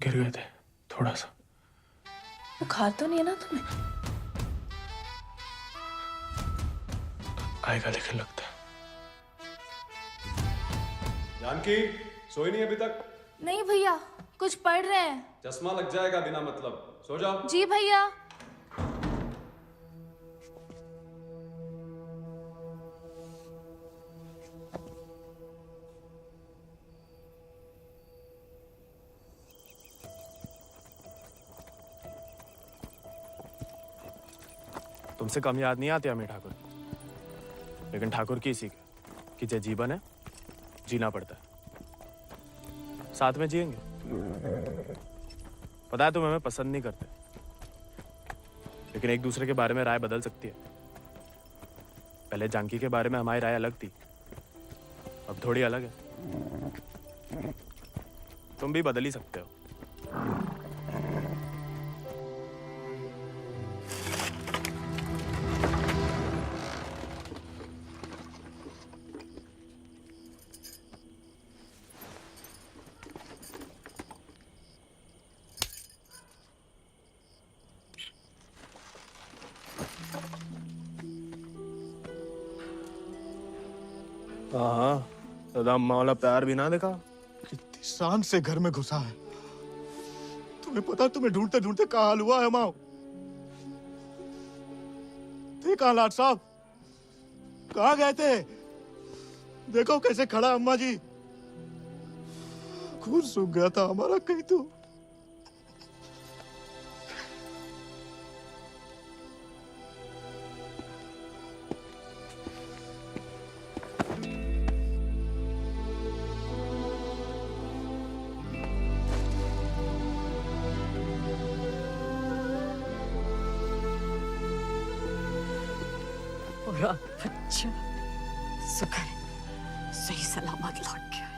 गिर गए थे थोड़ा सा। बुखार तो नहीं है ना तुम्हें? आएगा लेकिन लगता है। जानकी सोई नहीं अभी तक? नहीं भैया, कुछ पढ़ रहे हैं। चश्मा लग जाएगा बिना मतलब, सो जाओ। जी भैया। तुमसे कम याद नहीं आती हमें ठाकुर, लेकिन ठाकुर की सीख है कि जो जीवन है जीना पड़ता है, साथ में जिएंगे। पता है तुम हमें पसंद नहीं करते, लेकिन एक दूसरे के बारे में राय बदल सकती है। पहले जानकी के बारे में हमारी राय अलग थी, अब थोड़ी अलग है। तुम भी बदल ही सकते हो। हाँ, दादा अम्मा वाला प्यार भी ना देखा। कितनी शान से घर में घुसा है। तुम्हें पता, तुम्हें ढूंढते ढूंढते कहाँ हाल हुआ है माओ। थे कहाँ लाट साहब? कहाँ गए थे? देखो कैसे खड़ा अम्मा जी। खून सूख गया था हमारा कहीं तो। पूरा बच्चा शुक्र है सही सलामत लौट गया।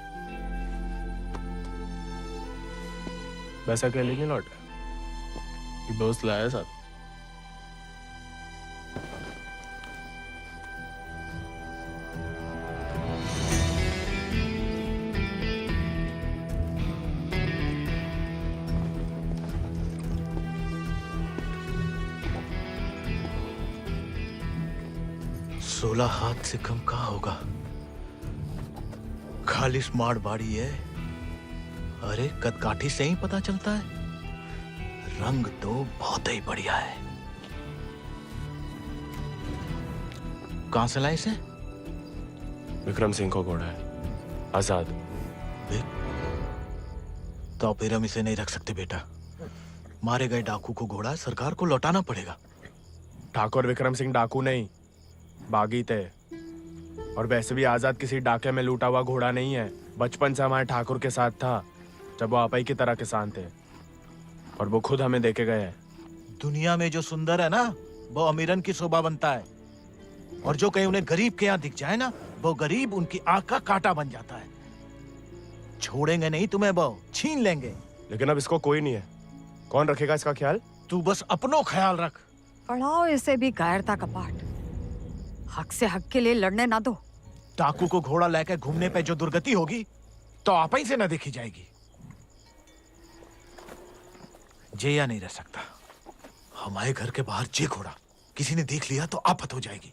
वैसा अकेले नहीं लौटा, एक दोस्त लाया साथ। सोलह हाथ से कम कहाँ होगा? खाली स्मार्ट बाड़ी है। अरे कदकाठी से ही पता चलता है, रंग तो बहुत ही बढ़िया है। कहां से लाए इसे? विक्रम सिंह को घोड़ा है, आजाद। तो फिर हम इसे नहीं रख सकते बेटा। मारे गए डाकू को घोड़ा सरकार को लौटाना पड़ेगा। ठाकुर विक्रम सिंह डाकू नहीं, बागी थे। और वैसे भी आजाद किसी डाके में लूटा हुआ घोड़ा नहीं है। बचपन से हमारे ठाकुर के साथ था, जब वो आपई की तरह किसान थे, और वो खुद हमें देके गए हैं। दुनिया में जो सुंदर है ना, वो अमीरन की शोभा बनता है, और जो कहीं उन्हें गरीब के यहाँ दिख जाए ना, वो गरीब उनकी आंख का कांटा बन जाता है। छोड़ेंगे नहीं तुम्हें, वो छीन लेंगे। लेकिन अब इसको कोई नहीं है, कौन रखेगा इसका ख्याल? तू बस अपनो ख्याल रख। पढ़ाओ इसे भी कायरता का पाठ। हक से हक के लिए लड़ने ना दो। डाकू को घोड़ा लेकर घूमने पे जो दुर्गति होगी, तो आप ही से न देखी जाएगी। जेया नहीं रह सकता। हमारे घर के बाहर जे घोड़ा किसी ने देख लिया तो आफत हो जाएगी।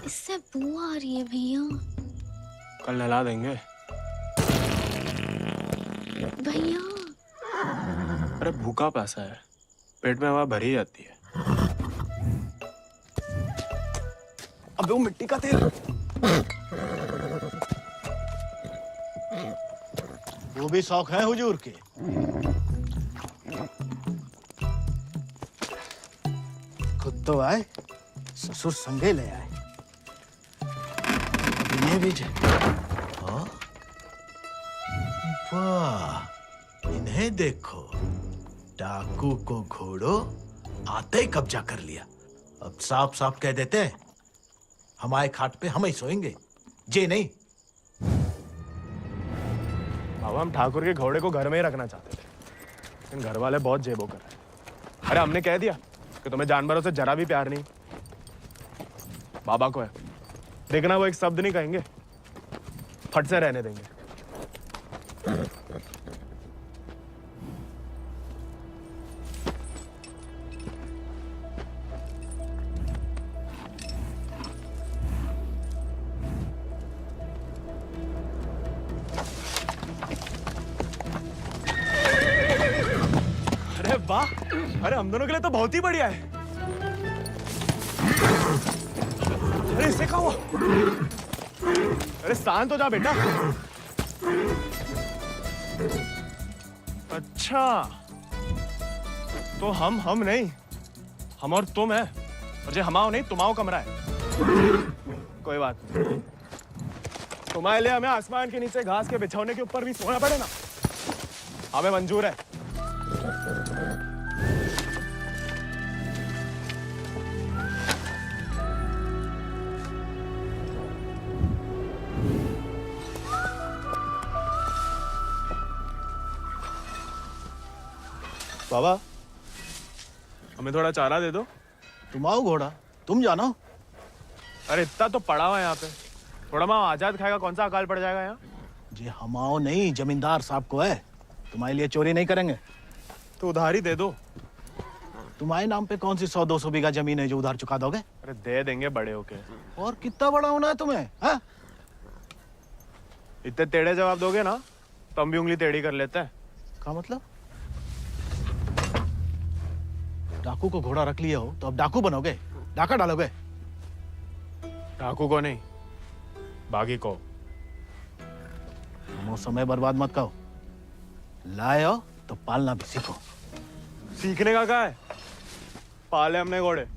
इससे बू आ रही है भैया। कल नहला देंगे भैया। अरे भूखा पैसा है, पेट में हवा भरी जाती है। अबे वो मिट्टी का तेल, वो भी शौक है हुजूर के। खुद तो आए, ससुर संगे ले आए। ये भी हाँ? वाह, इन्हें देखो, डाकू को घोड़ो आते ही कब्जा कर लिया। अब साफ साफ कह देते हैं, हमारे खाट पे हम ही सोएंगे, जे नहीं। बाबा, हम ठाकुर के घोड़े को घर में ही रखना चाहते थे, लेकिन घर वाले बहुत जेबो कर रहे हैं। अरे हमने कह दिया कि तुम्हें जानवरों से जरा भी प्यार नहीं। बाबा को है, देखना वो एक शब्द नहीं कहेंगे, फट से रहने देंगे। अरे वाह, अरे हम दोनों के लिए तो बहुत ही बढ़िया है। अरे इससे क्या हुआ? अरे शांत हो जा बेटा। अच्छा, तो हम नहीं, हम और तुम है, और जो हमाओ नहीं तुम्हाओ कमरा है। कोई बात नहीं, तुम्हारे लिए हमें आसमान के नीचे घास के बिछौने के ऊपर भी सोना पड़े ना, हमें मंजूर है। बाबा, हमें थोड़ा चारा दे दो। तुम आओ घोड़ा, तुम जानो। अरे इतना तो पड़ा हुआ है यहाँ पे, थोड़ा माँ आजाद खाएगा, कौन सा अकाल पड़ जाएगा यहाँ? जी हमाओ नहीं, जमींदार साहब को है, तुम्हारे लिए चोरी नहीं करेंगे। तो उधार ही दे दो। तुम्हारे नाम पे कौन सी 100-200 बीघा जमीन है जो उधार चुका दोगे? अरे दे देंगे बड़े होके। और कितना बड़ा होना है तुम्हें? हाँ? इतने टेढ़े जवाब दोगे ना तो हम भी उंगली टेढ़ी कर लेते हैं। क्या मतलब? डाकू को घोड़ा रख लिया हो तो अब डाकू बनोगे, डाका डालोगे? डाकू को नहीं, बागी को। समय बर्बाद मत करो, लाए हो तो पालना भी सीखो। सीखने का क्या है, पाले हमने घोड़े।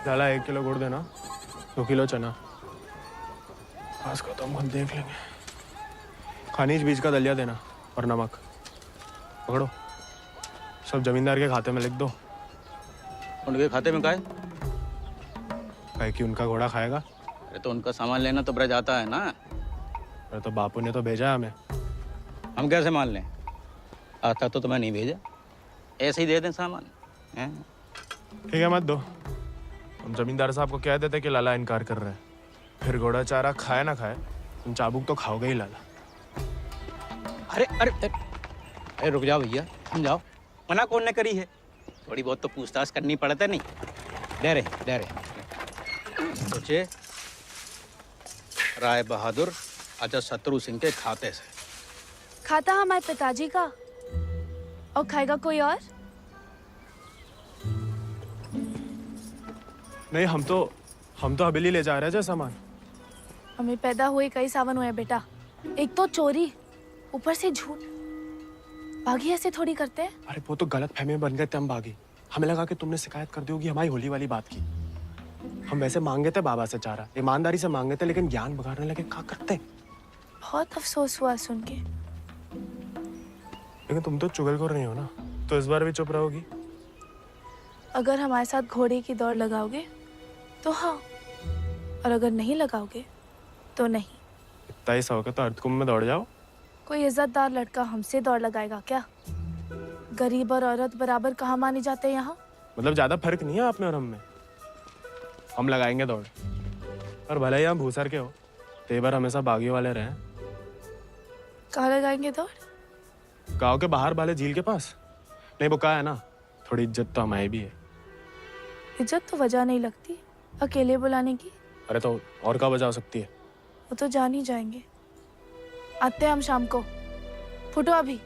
डाला 1 किलो गुड़ देना, 2 किलो चना, घास को तो हम देख लेंगे। खनिज बीज का दलिया देना और नमक। पकड़ो, सब जमींदार के खाते में लिख दो। उनके खाते में काय? काहे कि उनका घोड़ा खाएगा। अरे तो उनका सामान लेना तो ब्रज आता है ना। अरे तो बापू ने तो भेजा हमें। हम कैसे मान लें? आता तो तुम्हें नहीं भेजा, ऐसे ही दे दें सामान। ठीक है मत दो, हम जमींदार साहब को कह देते कि लाला इनकार कर रहे हैं, फिर घोड़ा चारा खाए ना खाए तुम चाबुक तो खाओगे ही लाला। अरे अरे अरे रुक जाओ भैया, समझाओ, मना कौन ने करी है? थोड़ी बहुत तो पूछताछ करनी पड़ता नहीं। डरे सोचे राय बहादुर अजय शत्रु सिंह के खाते से। खाता हमारे पिताजी का, और खाएगा कोई और? नहीं, हम तो हवेली ले जा रहे हैं सामान। हमें पैदा हुए कई सावन हुए बेटा, एक तो चोरी, ऊपर से झूठ। बागी ऐसे थोड़ी करते हैं। अरे वो तो गलत फहमी में बन गए थे हम बागी, हमें लगा कि तुमने शिकायत कर दी होगी हमारी होली वाली बात की। हम वैसे मांगे थे बाबा से चारा, ईमानदारी से मांगे थे, लेकिन ज्ञान बगाड़ने लगे। क्या करते? बहुत अफसोस हुआ सुन के। लेकिन तुम तो चुगलखोर नहीं हो ना, तो इस बार भी चुप रहोगी? अगर हमारे साथ घोड़े की दौड़ लगाओगे तो हाँ, और अगर नहीं लगाओगे तो नहीं। इतना ही सौ के तो अर्धकुंभ में दौड़ जाओ। कोई इज्जतदार लड़का हमसे दौड़ लगाएगा क्या? गरीब और औरत बराबर कहाँ माने जाते हैं यहाँ? मतलब ज्यादा फर्क नहीं है आप में और हम में। हम लगाएंगे दौड़, और भले ही हम भूसर के हो, तेवर हमेशा बागी वाले रहे। कहाँ लगाएंगे दौड़? गांव के बाहर वाले झील के पास। नहीं वो कहा है ना, थोड़ी इज्जत तो हमारी भी है। इज्जत तो वजह नहीं लगती अकेले बुलाने की। अरे तो और क्या वजह हो सकती है? वो तो जान ही जाएंगे। आते हैं हम शाम को, फुटो अभी।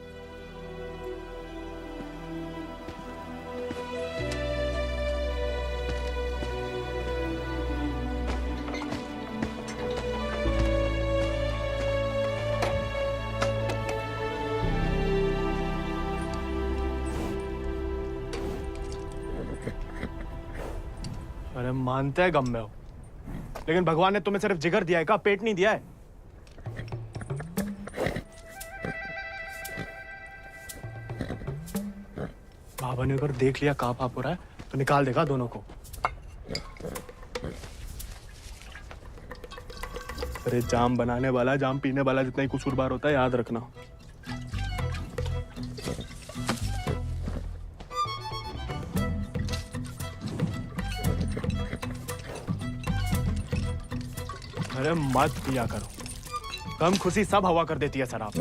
अरे मानते हैं गम में हो, लेकिन भगवान ने तुम्हें सिर्फ जिगर दिया है, का पेट नहीं दिया है। बाबा ने अगर देख लिया कहाँ पाप हो रहा है तो निकाल देगा दोनों को। अरे जाम बनाने वाला जाम पीने वाला जितना ही कसूरवार होता है, याद रखना। अरे मत पिया करो, कम खुशी सब हवा कर देती है शराब।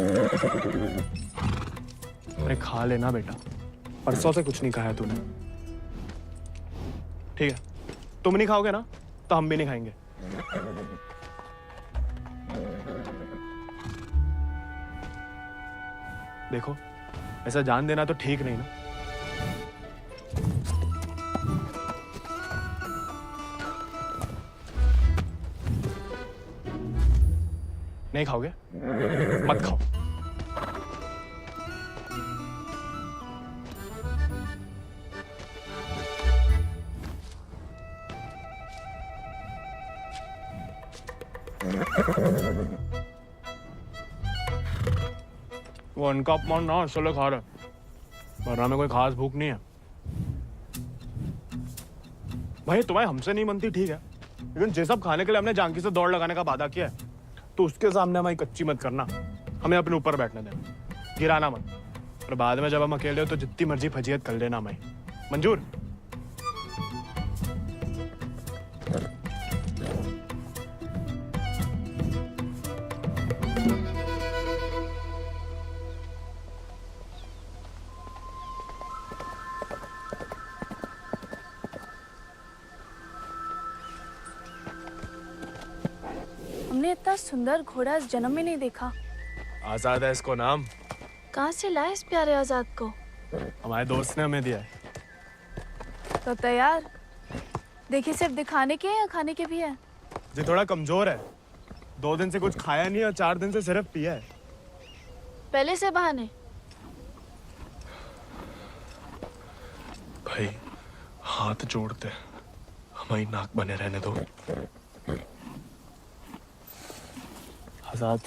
अरे खा लेना बेटा, परसों से कुछ नहीं खाया तूने। ठीक है, तुम नहीं खाओगे ना तो हम भी नहीं खाएंगे। देखो, ऐसा जान देना तो ठीक नहीं ना। नहीं खाओगे? मत खाओ। वो उनका अपमान ना इसलिए खा रहे, वरना में कोई खास भूख नहीं है। भाई तुम्हें हमसे नहीं बनती ठीक है, लेकिन जे सब खाने के लिए हमने जानकी से दौड़ लगाने का वादा किया है, तो उसके सामने हमारी कच्ची मत करना। हमें अपने ऊपर बैठने देना, गिराना मत। और बाद में जब हम अकेले हो तो जितनी मर्जी फजीयत कर लेना हमें। मंजूर? हमने इतना सुंदर घोड़ा इस जन्म में नहीं देखा। आजाद है इसको नाम। कहाँ से लाए इस प्यारे आजाद को? हमारे दोस्त ने हमें दिया है। तो तैयार। देखिए, सिर्फ दिखाने के या खाने के भी है? जो थोड़ा कमजोर है, 2 दिन से कुछ खाया नहीं और 4 दिन से सिर्फ पिया है। पहले से बहाने। भाई हाथ जोड़ते, हमारी नाक बने रहने दो। आजाद,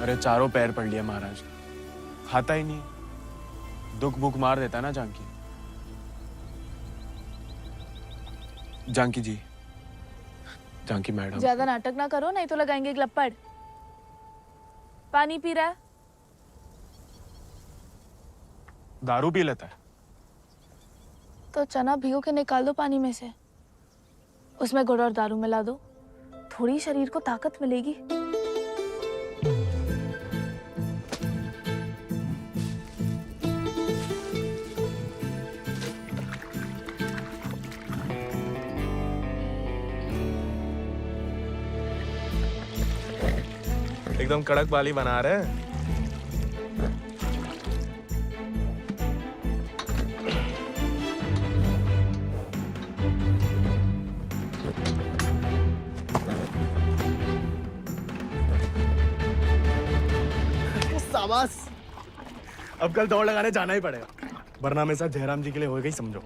अरे चारों पैर पड़ लिया महाराज, खाता ही नहीं, दुख भूख मार देता ना जानकी। जानकी जी, जानकी मैडम, ज्यादा नाटक ना करो, नहीं तो लगाएंगे एक लपड़। पानी पी रहा है? दारू पी लेता है। तो चना भिगो के निकाल दो पानी में से, उसमें गुड़ और दारू मिला दो, थोड़ी शरीर को ताकत मिलेगी। एकदम कड़क वाली बना रहे हैं। शाबाश, अब कल दौड़ लगाने जाना ही पड़ेगा, वरना मेरे साथ जयराम जी के लिए हो गई समझो।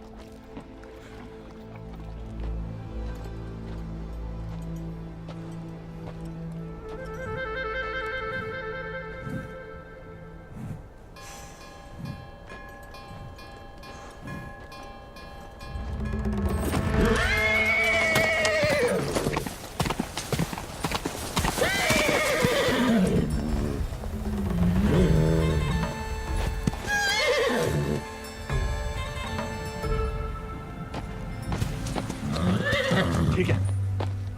ठीक है,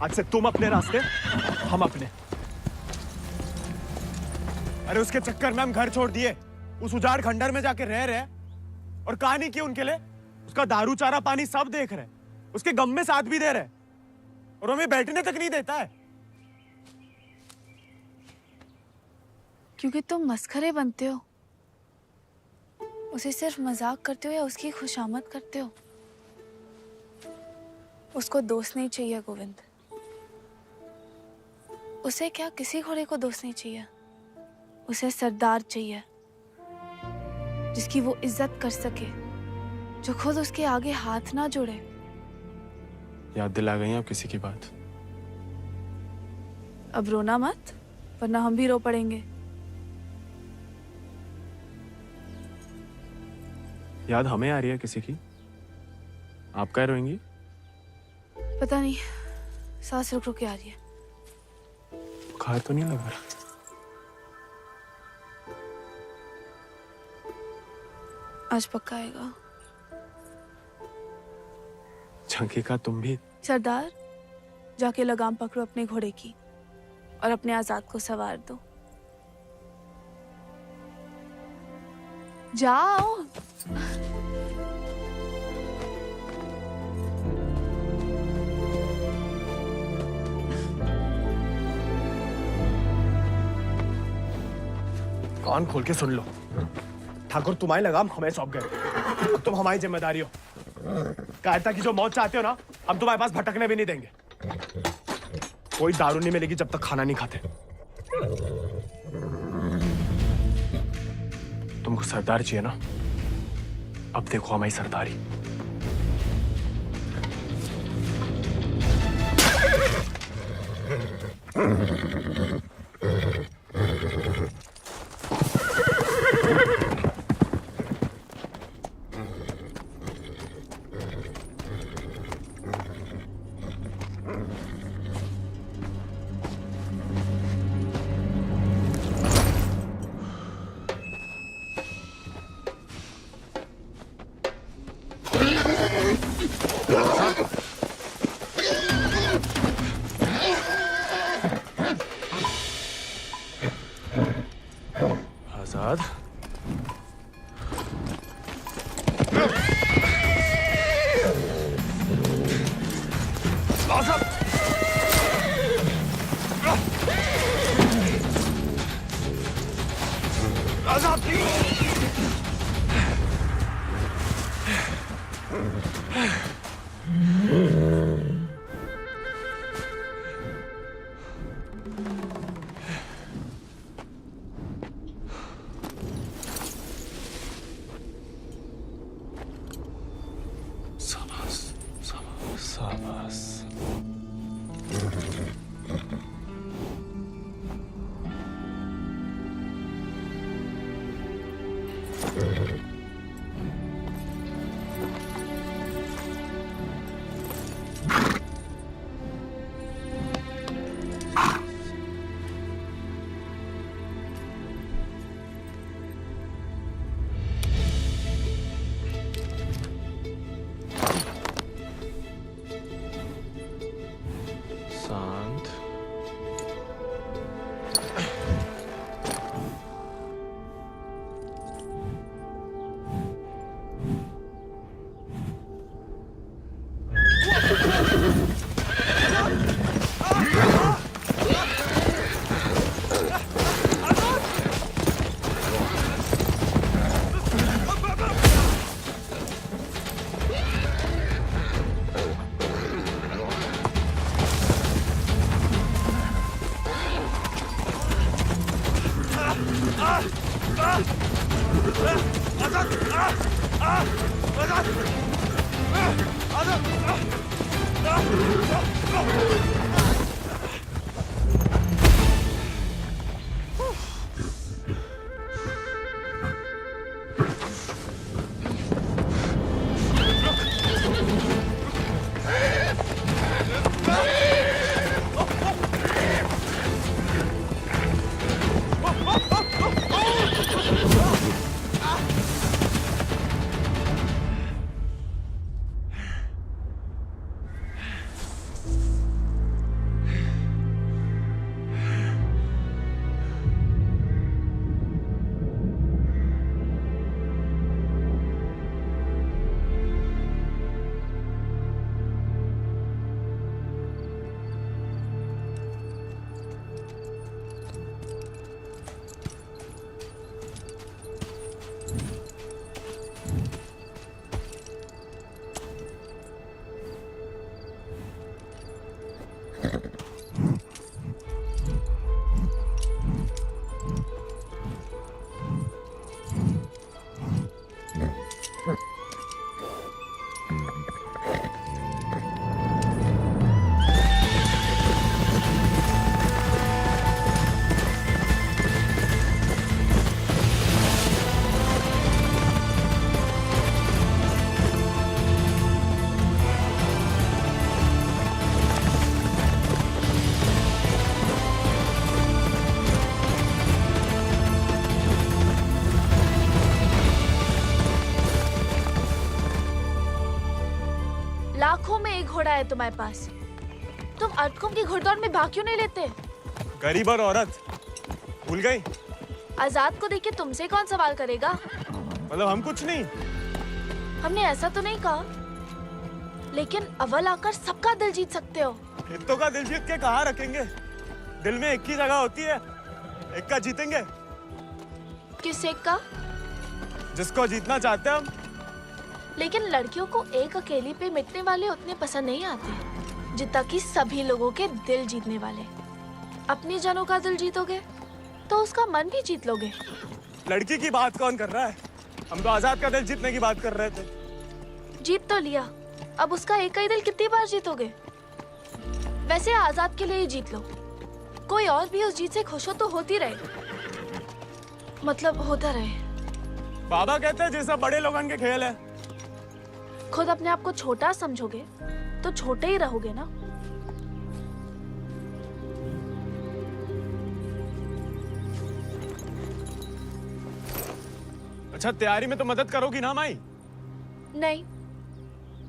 आज से तुम अपने रास्ते, हम अपने। अरे उसके चक्कर में हम घर छोड़ दिए, उस उजाड़ खंडर में जाके रह रहे, और कहानी की उनके लिए उसका दारू चारा पानी सब देख रहे, उसके गम में साथ भी दे रहे, और हमें बैठने तक नहीं देता है। क्योंकि तुम मस्खरे बनते हो, उसे सिर्फ मजाक करते हो या उसकी खुशामद करते हो। उसको दोस्त नहीं चाहिए गोविंद, उसे क्या किसी घोड़े को दोस्त नहीं चाहिए, उसे सरदार चाहिए जिसकी वो इज्जत कर सके, जो खुद उसके आगे हाथ ना जोड़े। याद दिला गई आप किसी की बात? अब रोना मत, वरना हम भी रो पड़ेंगे। याद हमें आ रही है किसी की? आप क्या रोएंगी? पता नहीं, सांस रुक रुक के आ रही है। बुखार तो नहीं लग रहा? आज पक्का आएगा। झंकी का तुम भी? सरदार, जाके लगाम पकड़ो अपने घोड़े की और अपने आजाद को सवार दो। जाओ। कान खोल के सुन लो, ठाकुर तुम्हारी लगाम हमें सौंप गए। अब तुम हमारी जिम्मेदारी हो। कायरता की जो मौत चाहते हो ना, हम तुम्हारे पास भटकने भी नहीं देंगे। कोई दारू नहीं मिलेगी जब तक खाना नहीं खाते। तुमको सरदार चाहिए ना? अब देखो हमारी सरदारी। आजाद, लाखों में एक घोड़ा है तुम्हारे पास, तुम अर्थकुंभ की घुड़दौड़ में भाग क्यों नहीं लेते? गरीब और औरत भूल गई। आजाद को देख के तुमसे कौन सवाल करेगा? मतलब हम कुछ नहीं। हमने ऐसा तो नहीं कहा, लेकिन अव्वल आकर सबका दिल जीत सकते हो। हितों का दिल जीत के कहाँ रखेंगे? दिल में एक ही जगह होती है, एक का जीतेंगे। किस एक का? जिसको जीतना चाहते हैं हम। लेकिन लड़कियों को एक अकेली पे मिटने वाले उतने पसंद नहीं आते जितना कि सभी लोगों के दिल जीतने वाले। अपनी जनों का दिल जीतोगे तो उसका मन भी जीत लोगे। लड़की की बात कौन कर रहा है? हम तो आजाद का दिल जीतने की बात कर रहे थे। जीत तो लिया, अब उसका एक ही दिल कितनी बार जीतोगे? वैसे आजाद के लिए ही जीत लो, कोई और भी उस जीत से खुश हो तो होती रहे, मतलब होता रहे। बाबा कहते हैं जैसा बड़े लोगों के खेल है। खुद अपने आप को छोटा समझोगे तो छोटे ही रहोगे ना। अच्छा, तैयारी में तो मदद करोगी ना माई? नहीं,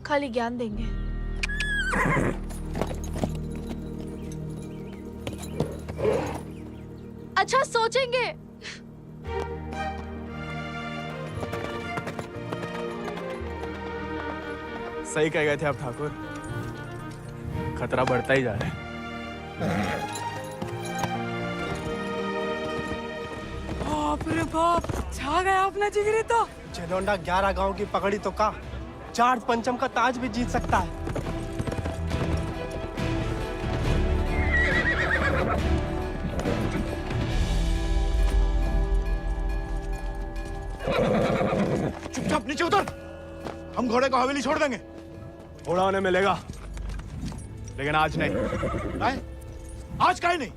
खाली ज्ञान देंगे। अच्छा, सोचेंगे। सही कह गए थे आप ठाकुर, खतरा बढ़ता ही जा रहा है। बाप रे बाप, छा गया अपना जिगरी तो। चिलोंडा 11 गांव की पकड़ी तो का 4 पंचम का ताज भी जीत सकता है। चुपचाप नीचे उतर, हम घोड़े को हवेली छोड़ देंगे। घोड़ा उन्हें मिलेगा, लेकिन आज नहीं। आज काहे नहीं?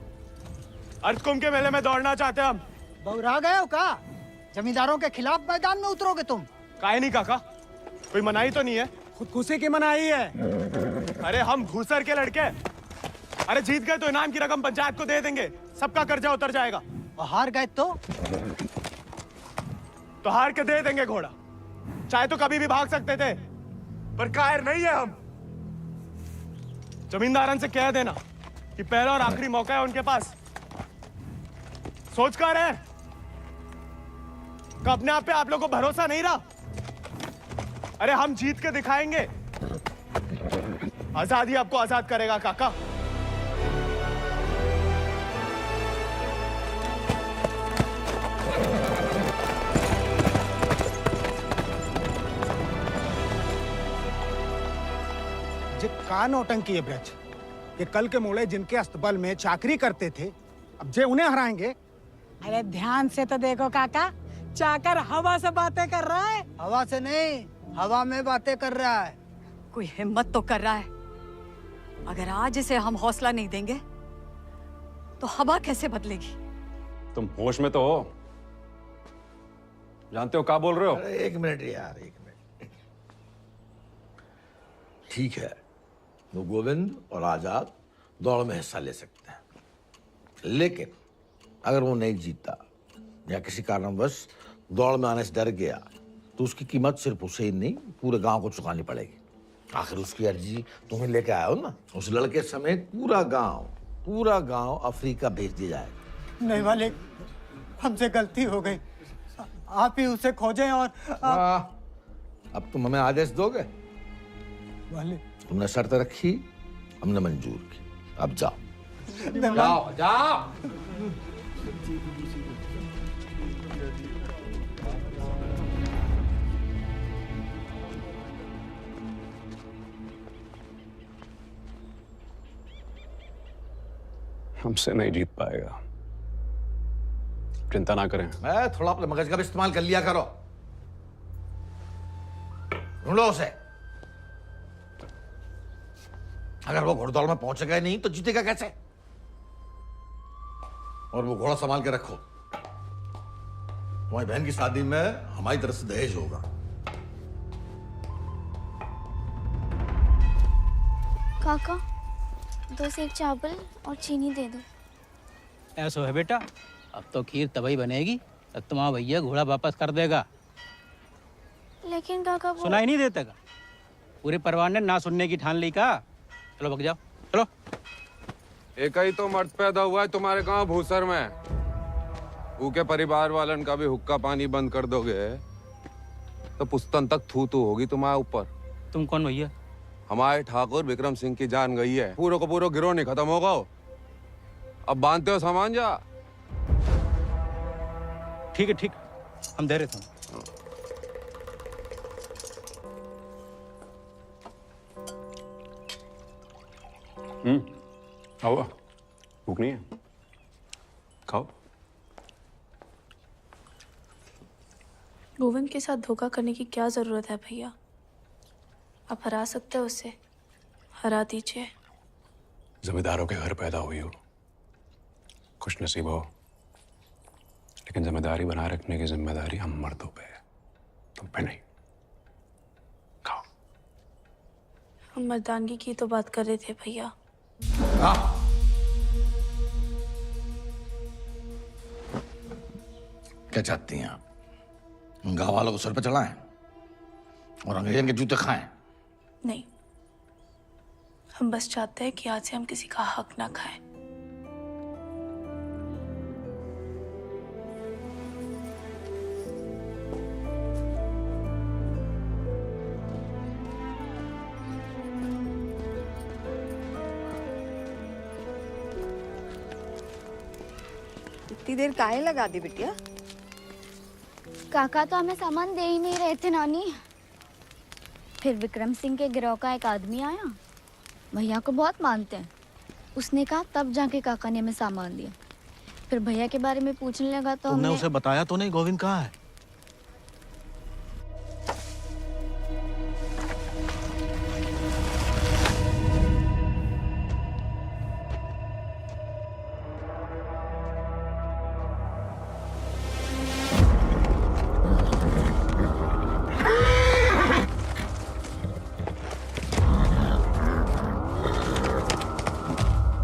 अर्थकुंभ के मेले में दौड़ना चाहते हैं हम। बौरा गए हो का? जमींदारों के खिलाफ मैदान में उतरोगे तुम? काहे नहीं काका, कोई मनाही तो नहीं है? खुदकुशी की मनाही है। अरे हम घूसर के लड़के, अरे जीत गए तो इनाम की रकम पंचायत को दे देंगे, सबका कर्जा उतर जाएगा। और हार गए तो हार के दे देंगे घोड़ा। चाहे तो कभी भी भाग सकते थे, पर कायर नहीं है हम। जमींदारन से कह देना कि पहला और आखिरी मौका है उनके पास। सोच कर है कि अपने आप पे आप लोगों को भरोसा नहीं रहा। अरे हम जीत के दिखाएंगे, आजादी आपको आजाद करेगा काका। का नौटंकी है ब्रज, ये कल के मोड़े जिनके अस्तबल में चाकरी करते थे, अब जे उन्हें हराएंगे। अरे ध्यान से तो देखो काका, चाकर हवा से बातें कर रहा है। हवा से नहीं, हवा में बातें कर रहा है। कोई हिम्मत तो कर रहा है। अगर आज इसे हम हौसला नहीं देंगे तो हवा कैसे बदलेगी? तुम होश में तो हो? जानते हो क्या बोल रहे हो? अरे एक मिनट यार, एक मिनट। ठीक है, वो गोविंद और आजाद दौड़ में हिस्सा ले सकते हैं, लेकिन अगर वो नहीं जीता या किसी कारणवश दौड़ में आने से डर गया तो उसकी कीमत सिर्फ उसे ही नहीं, पूरे गांव को चुकानी पड़ेगी। आखिर उसकी अर्जी तुम्हें लेके आए हो ना। उस लड़के समेत पूरा गांव अफ्रीका भेज दिया जाएगा। नहीं वाले, हमसे गलती हो गई, आप ही उसे खोजें। और अब तुम हमें आदेश दोगे? वाले, तुमने शर्त रखी, हमने मंजूर की, अब जाओ। जाओ जाओ। हमसे नहीं जीत पाएगा, चिंता ना करें। मैं थोड़ा अपने मगज का भी इस्तेमाल कर लिया करो। ढूंढो उसे। अगर वो घोड़दौड़ में पहुंचेगा नहीं तो जीतेगा कैसे? और वो घोड़ा संभाल के रखो, तुम्हारी बहन की शादी में हमारी तरफ से दहेज होगा। काका, 2 सेक चावल और चीनी दे दो। ऐसा है बेटा, अब तो खीर तभी बनेगी तब तुम्हारा भैया घोड़ा वापस कर देगा। लेकिन काका वो... सुनाई नहीं देता का? पूरे परिवार ने ना सुनने की ठान ली का। चलो भग जाओ, चलो। एक ही तो मर्द पैदा हुआ है तुम्हारे गांव भूसर में। ऊके परिवार वालन का भी हुक्का पानी बंद कर दोगे तो पुस्तन तक थू थू होगी तुम्हारे ऊपर। तुम कौन भैया? हमारे ठाकुर विक्रम सिंह की जान गई है, पूरे को पूरा गिरोह नहीं खत्म होगा। अब बांधते हो सामान जा। ठीक है, ठीक, हम दे रहे थे। आओ, भूख नहीं है? खाओ। गोविंद के साथ धोखा करने की क्या जरूरत है भैया? आप हरा सकते हो उसे, हरा दीजिए। जमींदारों के घर पैदा हुई हो, खुश नसीब हो, लेकिन जिम्मेदारी बनाए रखने की जिम्मेदारी हम मर्दों पे है, तुम पे नहीं। खाओ। हम मर्दानगी की तो बात कर रहे थे भैया। क्या चाहती हैं आप? गांव वालों को सर पे चढ़ाएं और अंग्रेजन के जूते खाएं? नहीं, हम बस चाहते हैं कि आज से हम किसी का हक ना खाएं। इतनी देर काहे लगा दी बिटिया? काका तो हमें सामान दे ही नहीं रहे थे नानी। फिर विक्रम सिंह के गिरोह का एक आदमी आया, भैया को बहुत मानते हैं। उसने कहा तब जाके काका ने हमें सामान दिया। फिर भैया के बारे में पूछने लगा तो तुमने हमने उसे बताया तो नहीं गोविंद कहाँ है?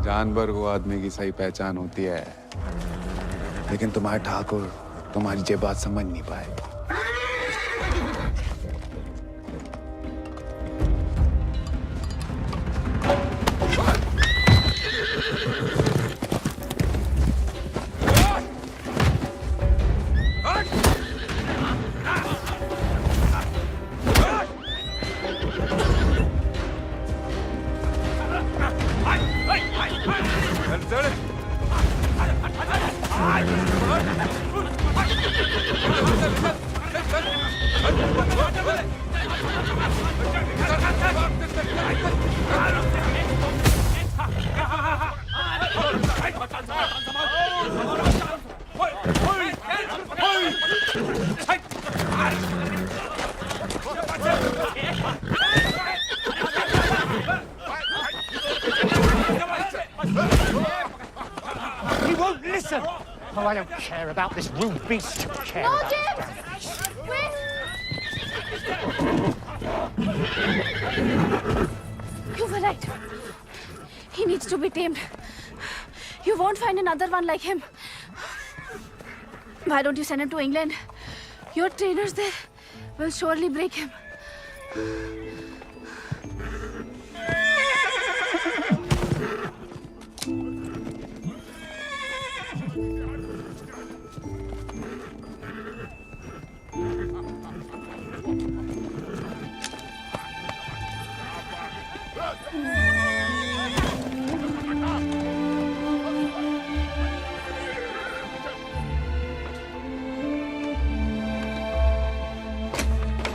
जानवर वो आदमी की सही पहचान होती है, लेकिन तुम्हारे ठाकुर तुम्हारी ये बात समझ नहीं पाए। He won't listen. Oh, I don't care about this rude beast. Care No, about James! Wait! You were right. He needs to be tamed. You won't find another one like him. Why don't you send him to England? Your trainers there will surely break him.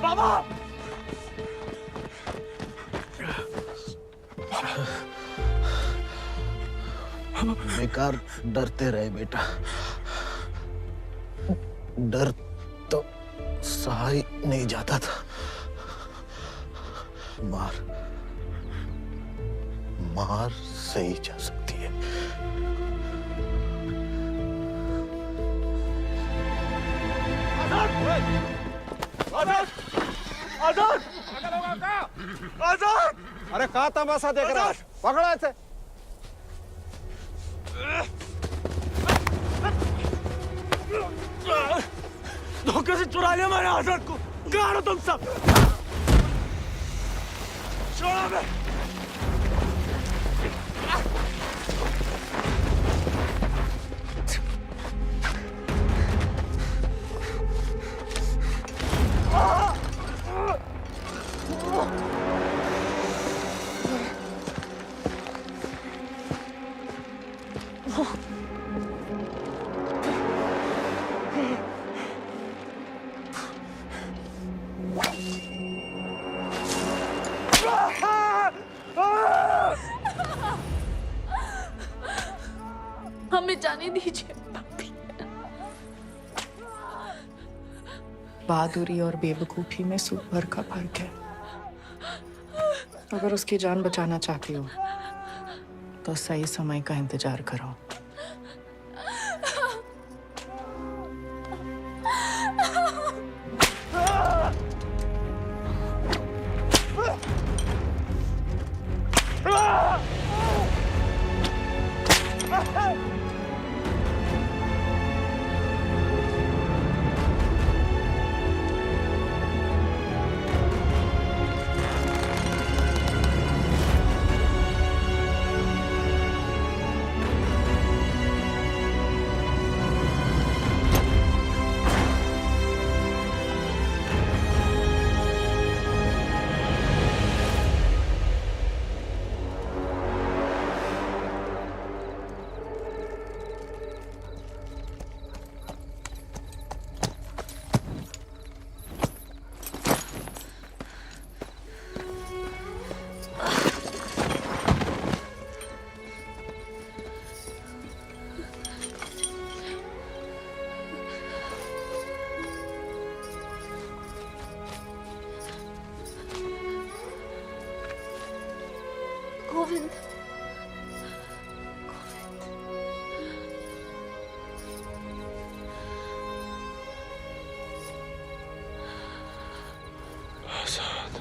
Baba! बेकार डरते रहे बेटा, डर तो सहा ही नहीं जाता था। मार मार सही जा सकती है। आजाद! आजाद! आजाद! अरे कहाँ तमाशा देख रहा है? पकड़ो इसे। धोखे से चुरा लिया मैंने आजाद को। कहाँ हो तुम सब? छोड़ो बे। हमें जाने दीजिए। बहादुरी और बेवकूफी में सूप भर का फर्क है। अगर उसकी जान बचाना चाहती हो तो सही समय का इंतजार करो। गोविंद, आजाद।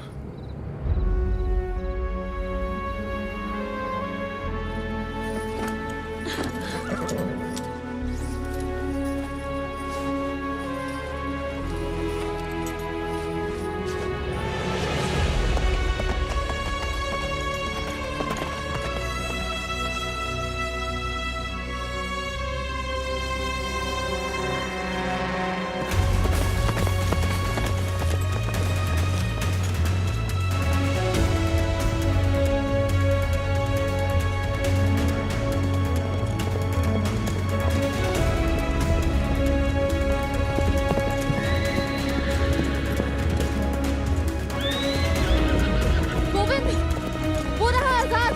वो रहा आजाद।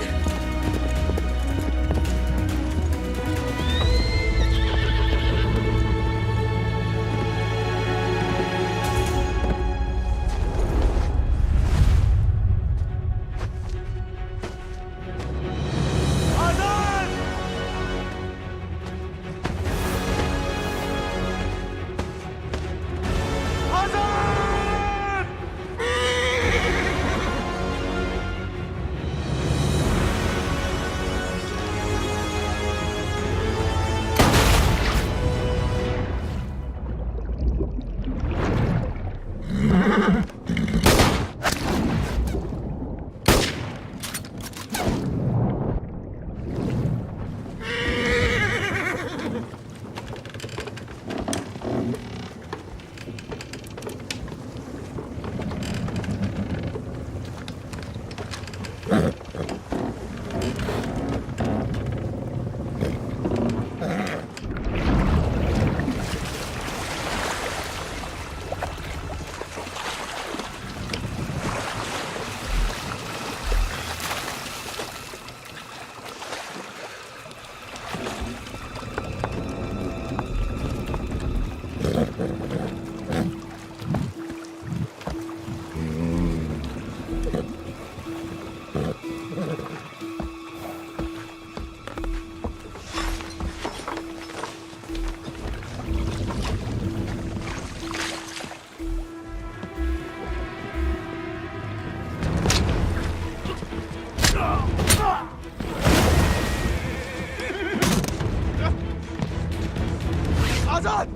आजाद।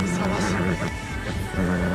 शाबाश।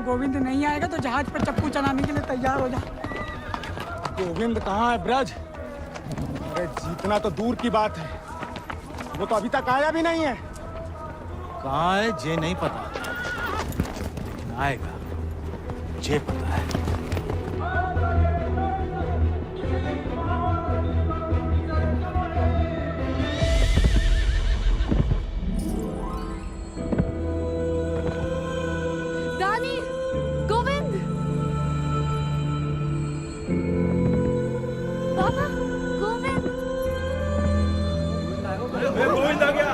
गोविंद नहीं आएगा तो जहाज पर चप्पू चलाने के लिए तैयार हो जा। गोविंद कहाँ है ब्रज? अरे जीतना तो दूर की बात है, वो तो अभी तक आया भी नहीं है। कहाँ है जे नहीं पता, लेकिन आएगा जे पता है। दानी, गोविंद, पापा, गोविंद। गोविंद आ गया।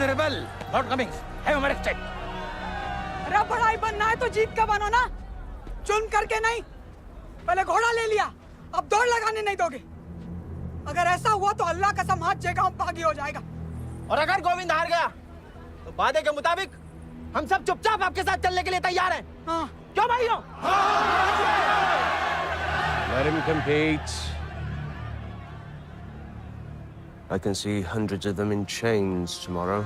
rebel not coming, have him arrested. अरे बड़ाई बनना है तो जीत का बनो ना, चुन करके नहीं। पहले घोड़ा ले लिया, अब दौड़ लगाने नहीं दोगे। अगर ऐसा हुआ तो अल्लाह कसम हाथ जगह बागी हो जाएगा। और अगर गोविंद हार गया तो वादे के मुताबिक हम सब चुपचाप आपके साथ चलने के लिए तैयार हैं। हाँ। क्यों भाइयों? Let him compete. I can see hundreds of them in chains tomorrow.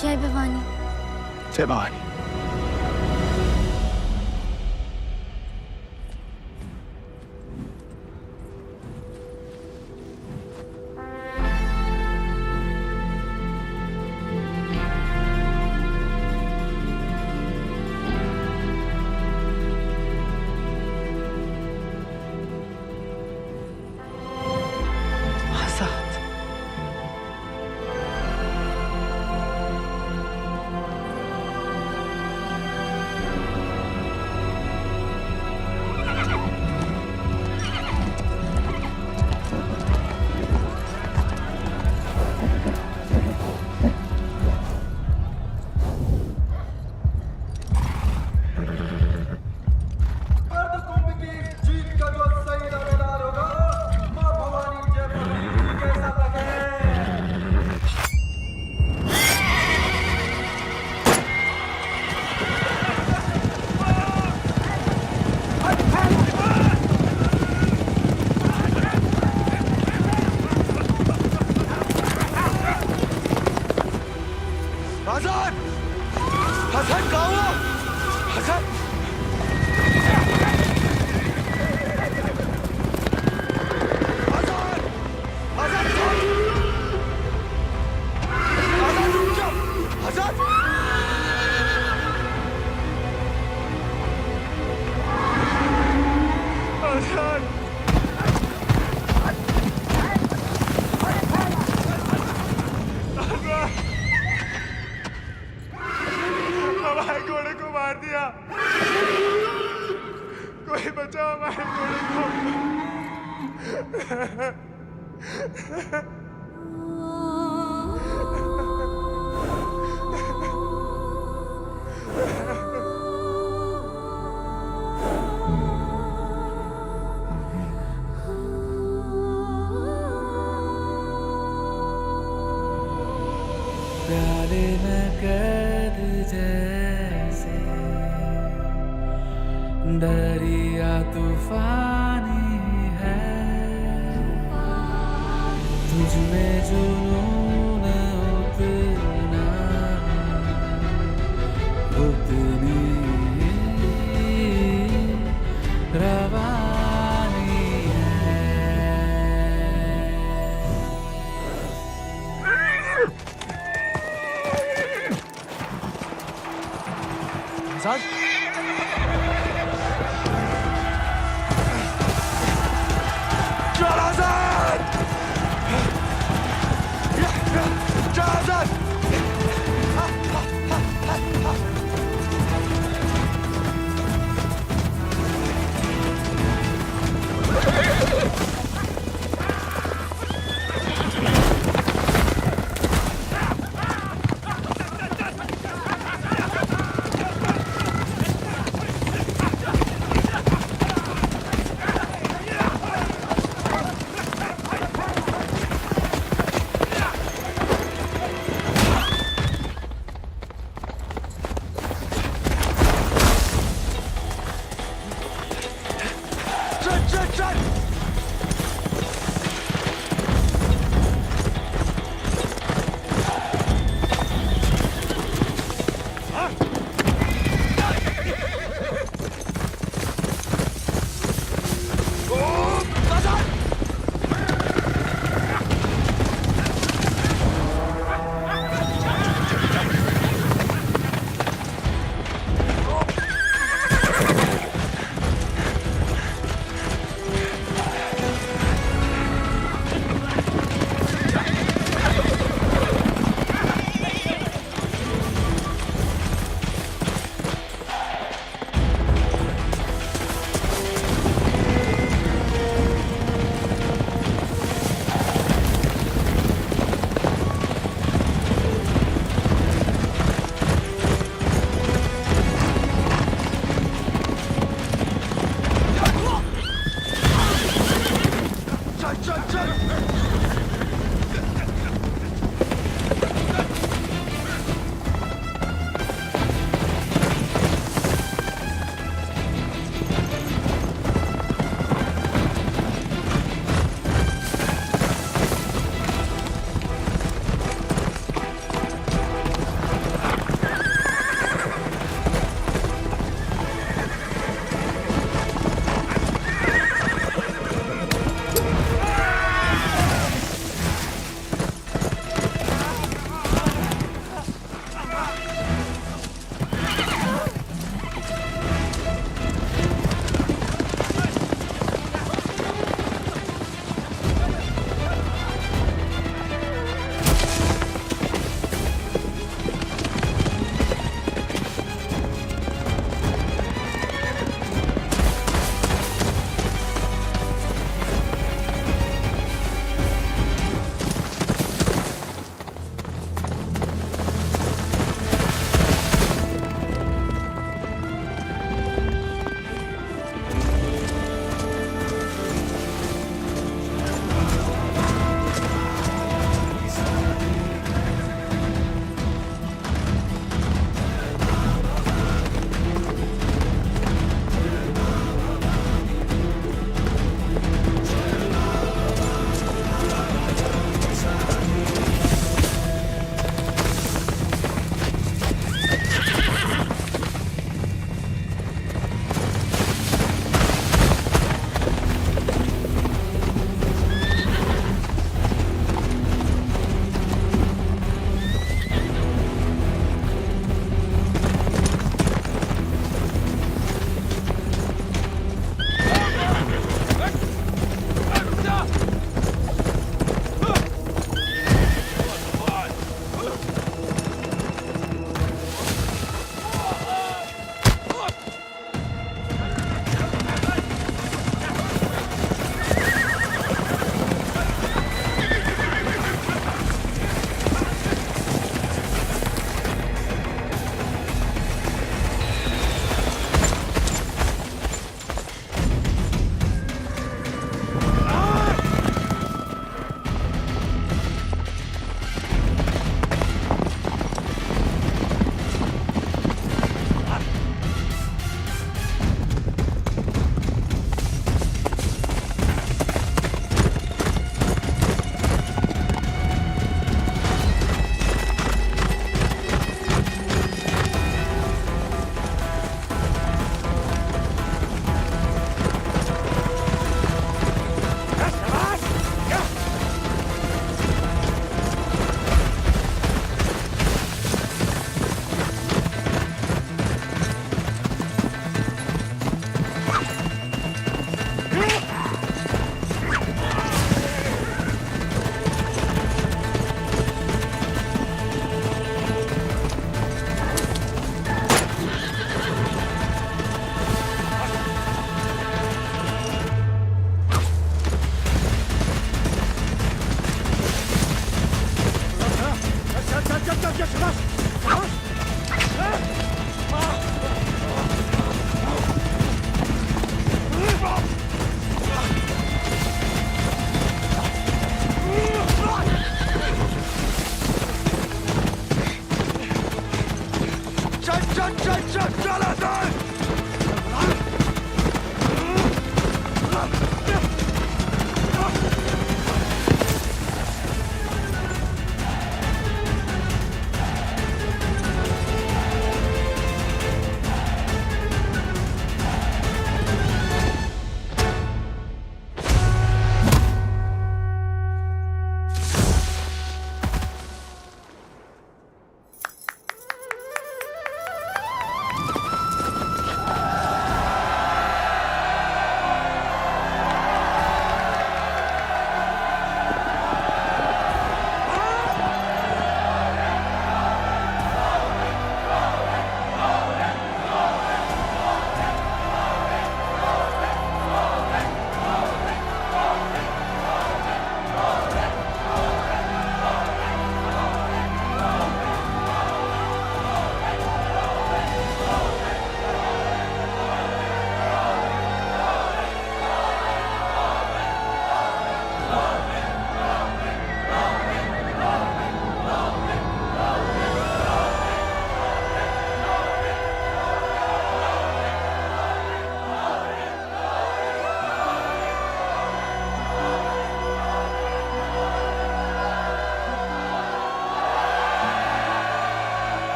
जय भवानी। जय भवानी। हमारे घोड़े को मार दिया। कोई बचाओ हमारे घोड़े को। प्याले में कैद जैसे दरिया तूफानी है, तुझ में जुनून उतना उतनी रवानी है। साथ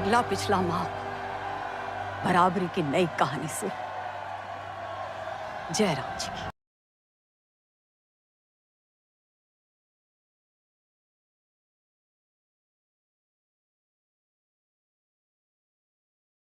अगला पिछला माह बराबरी की नई कहानी से जय राम जी की।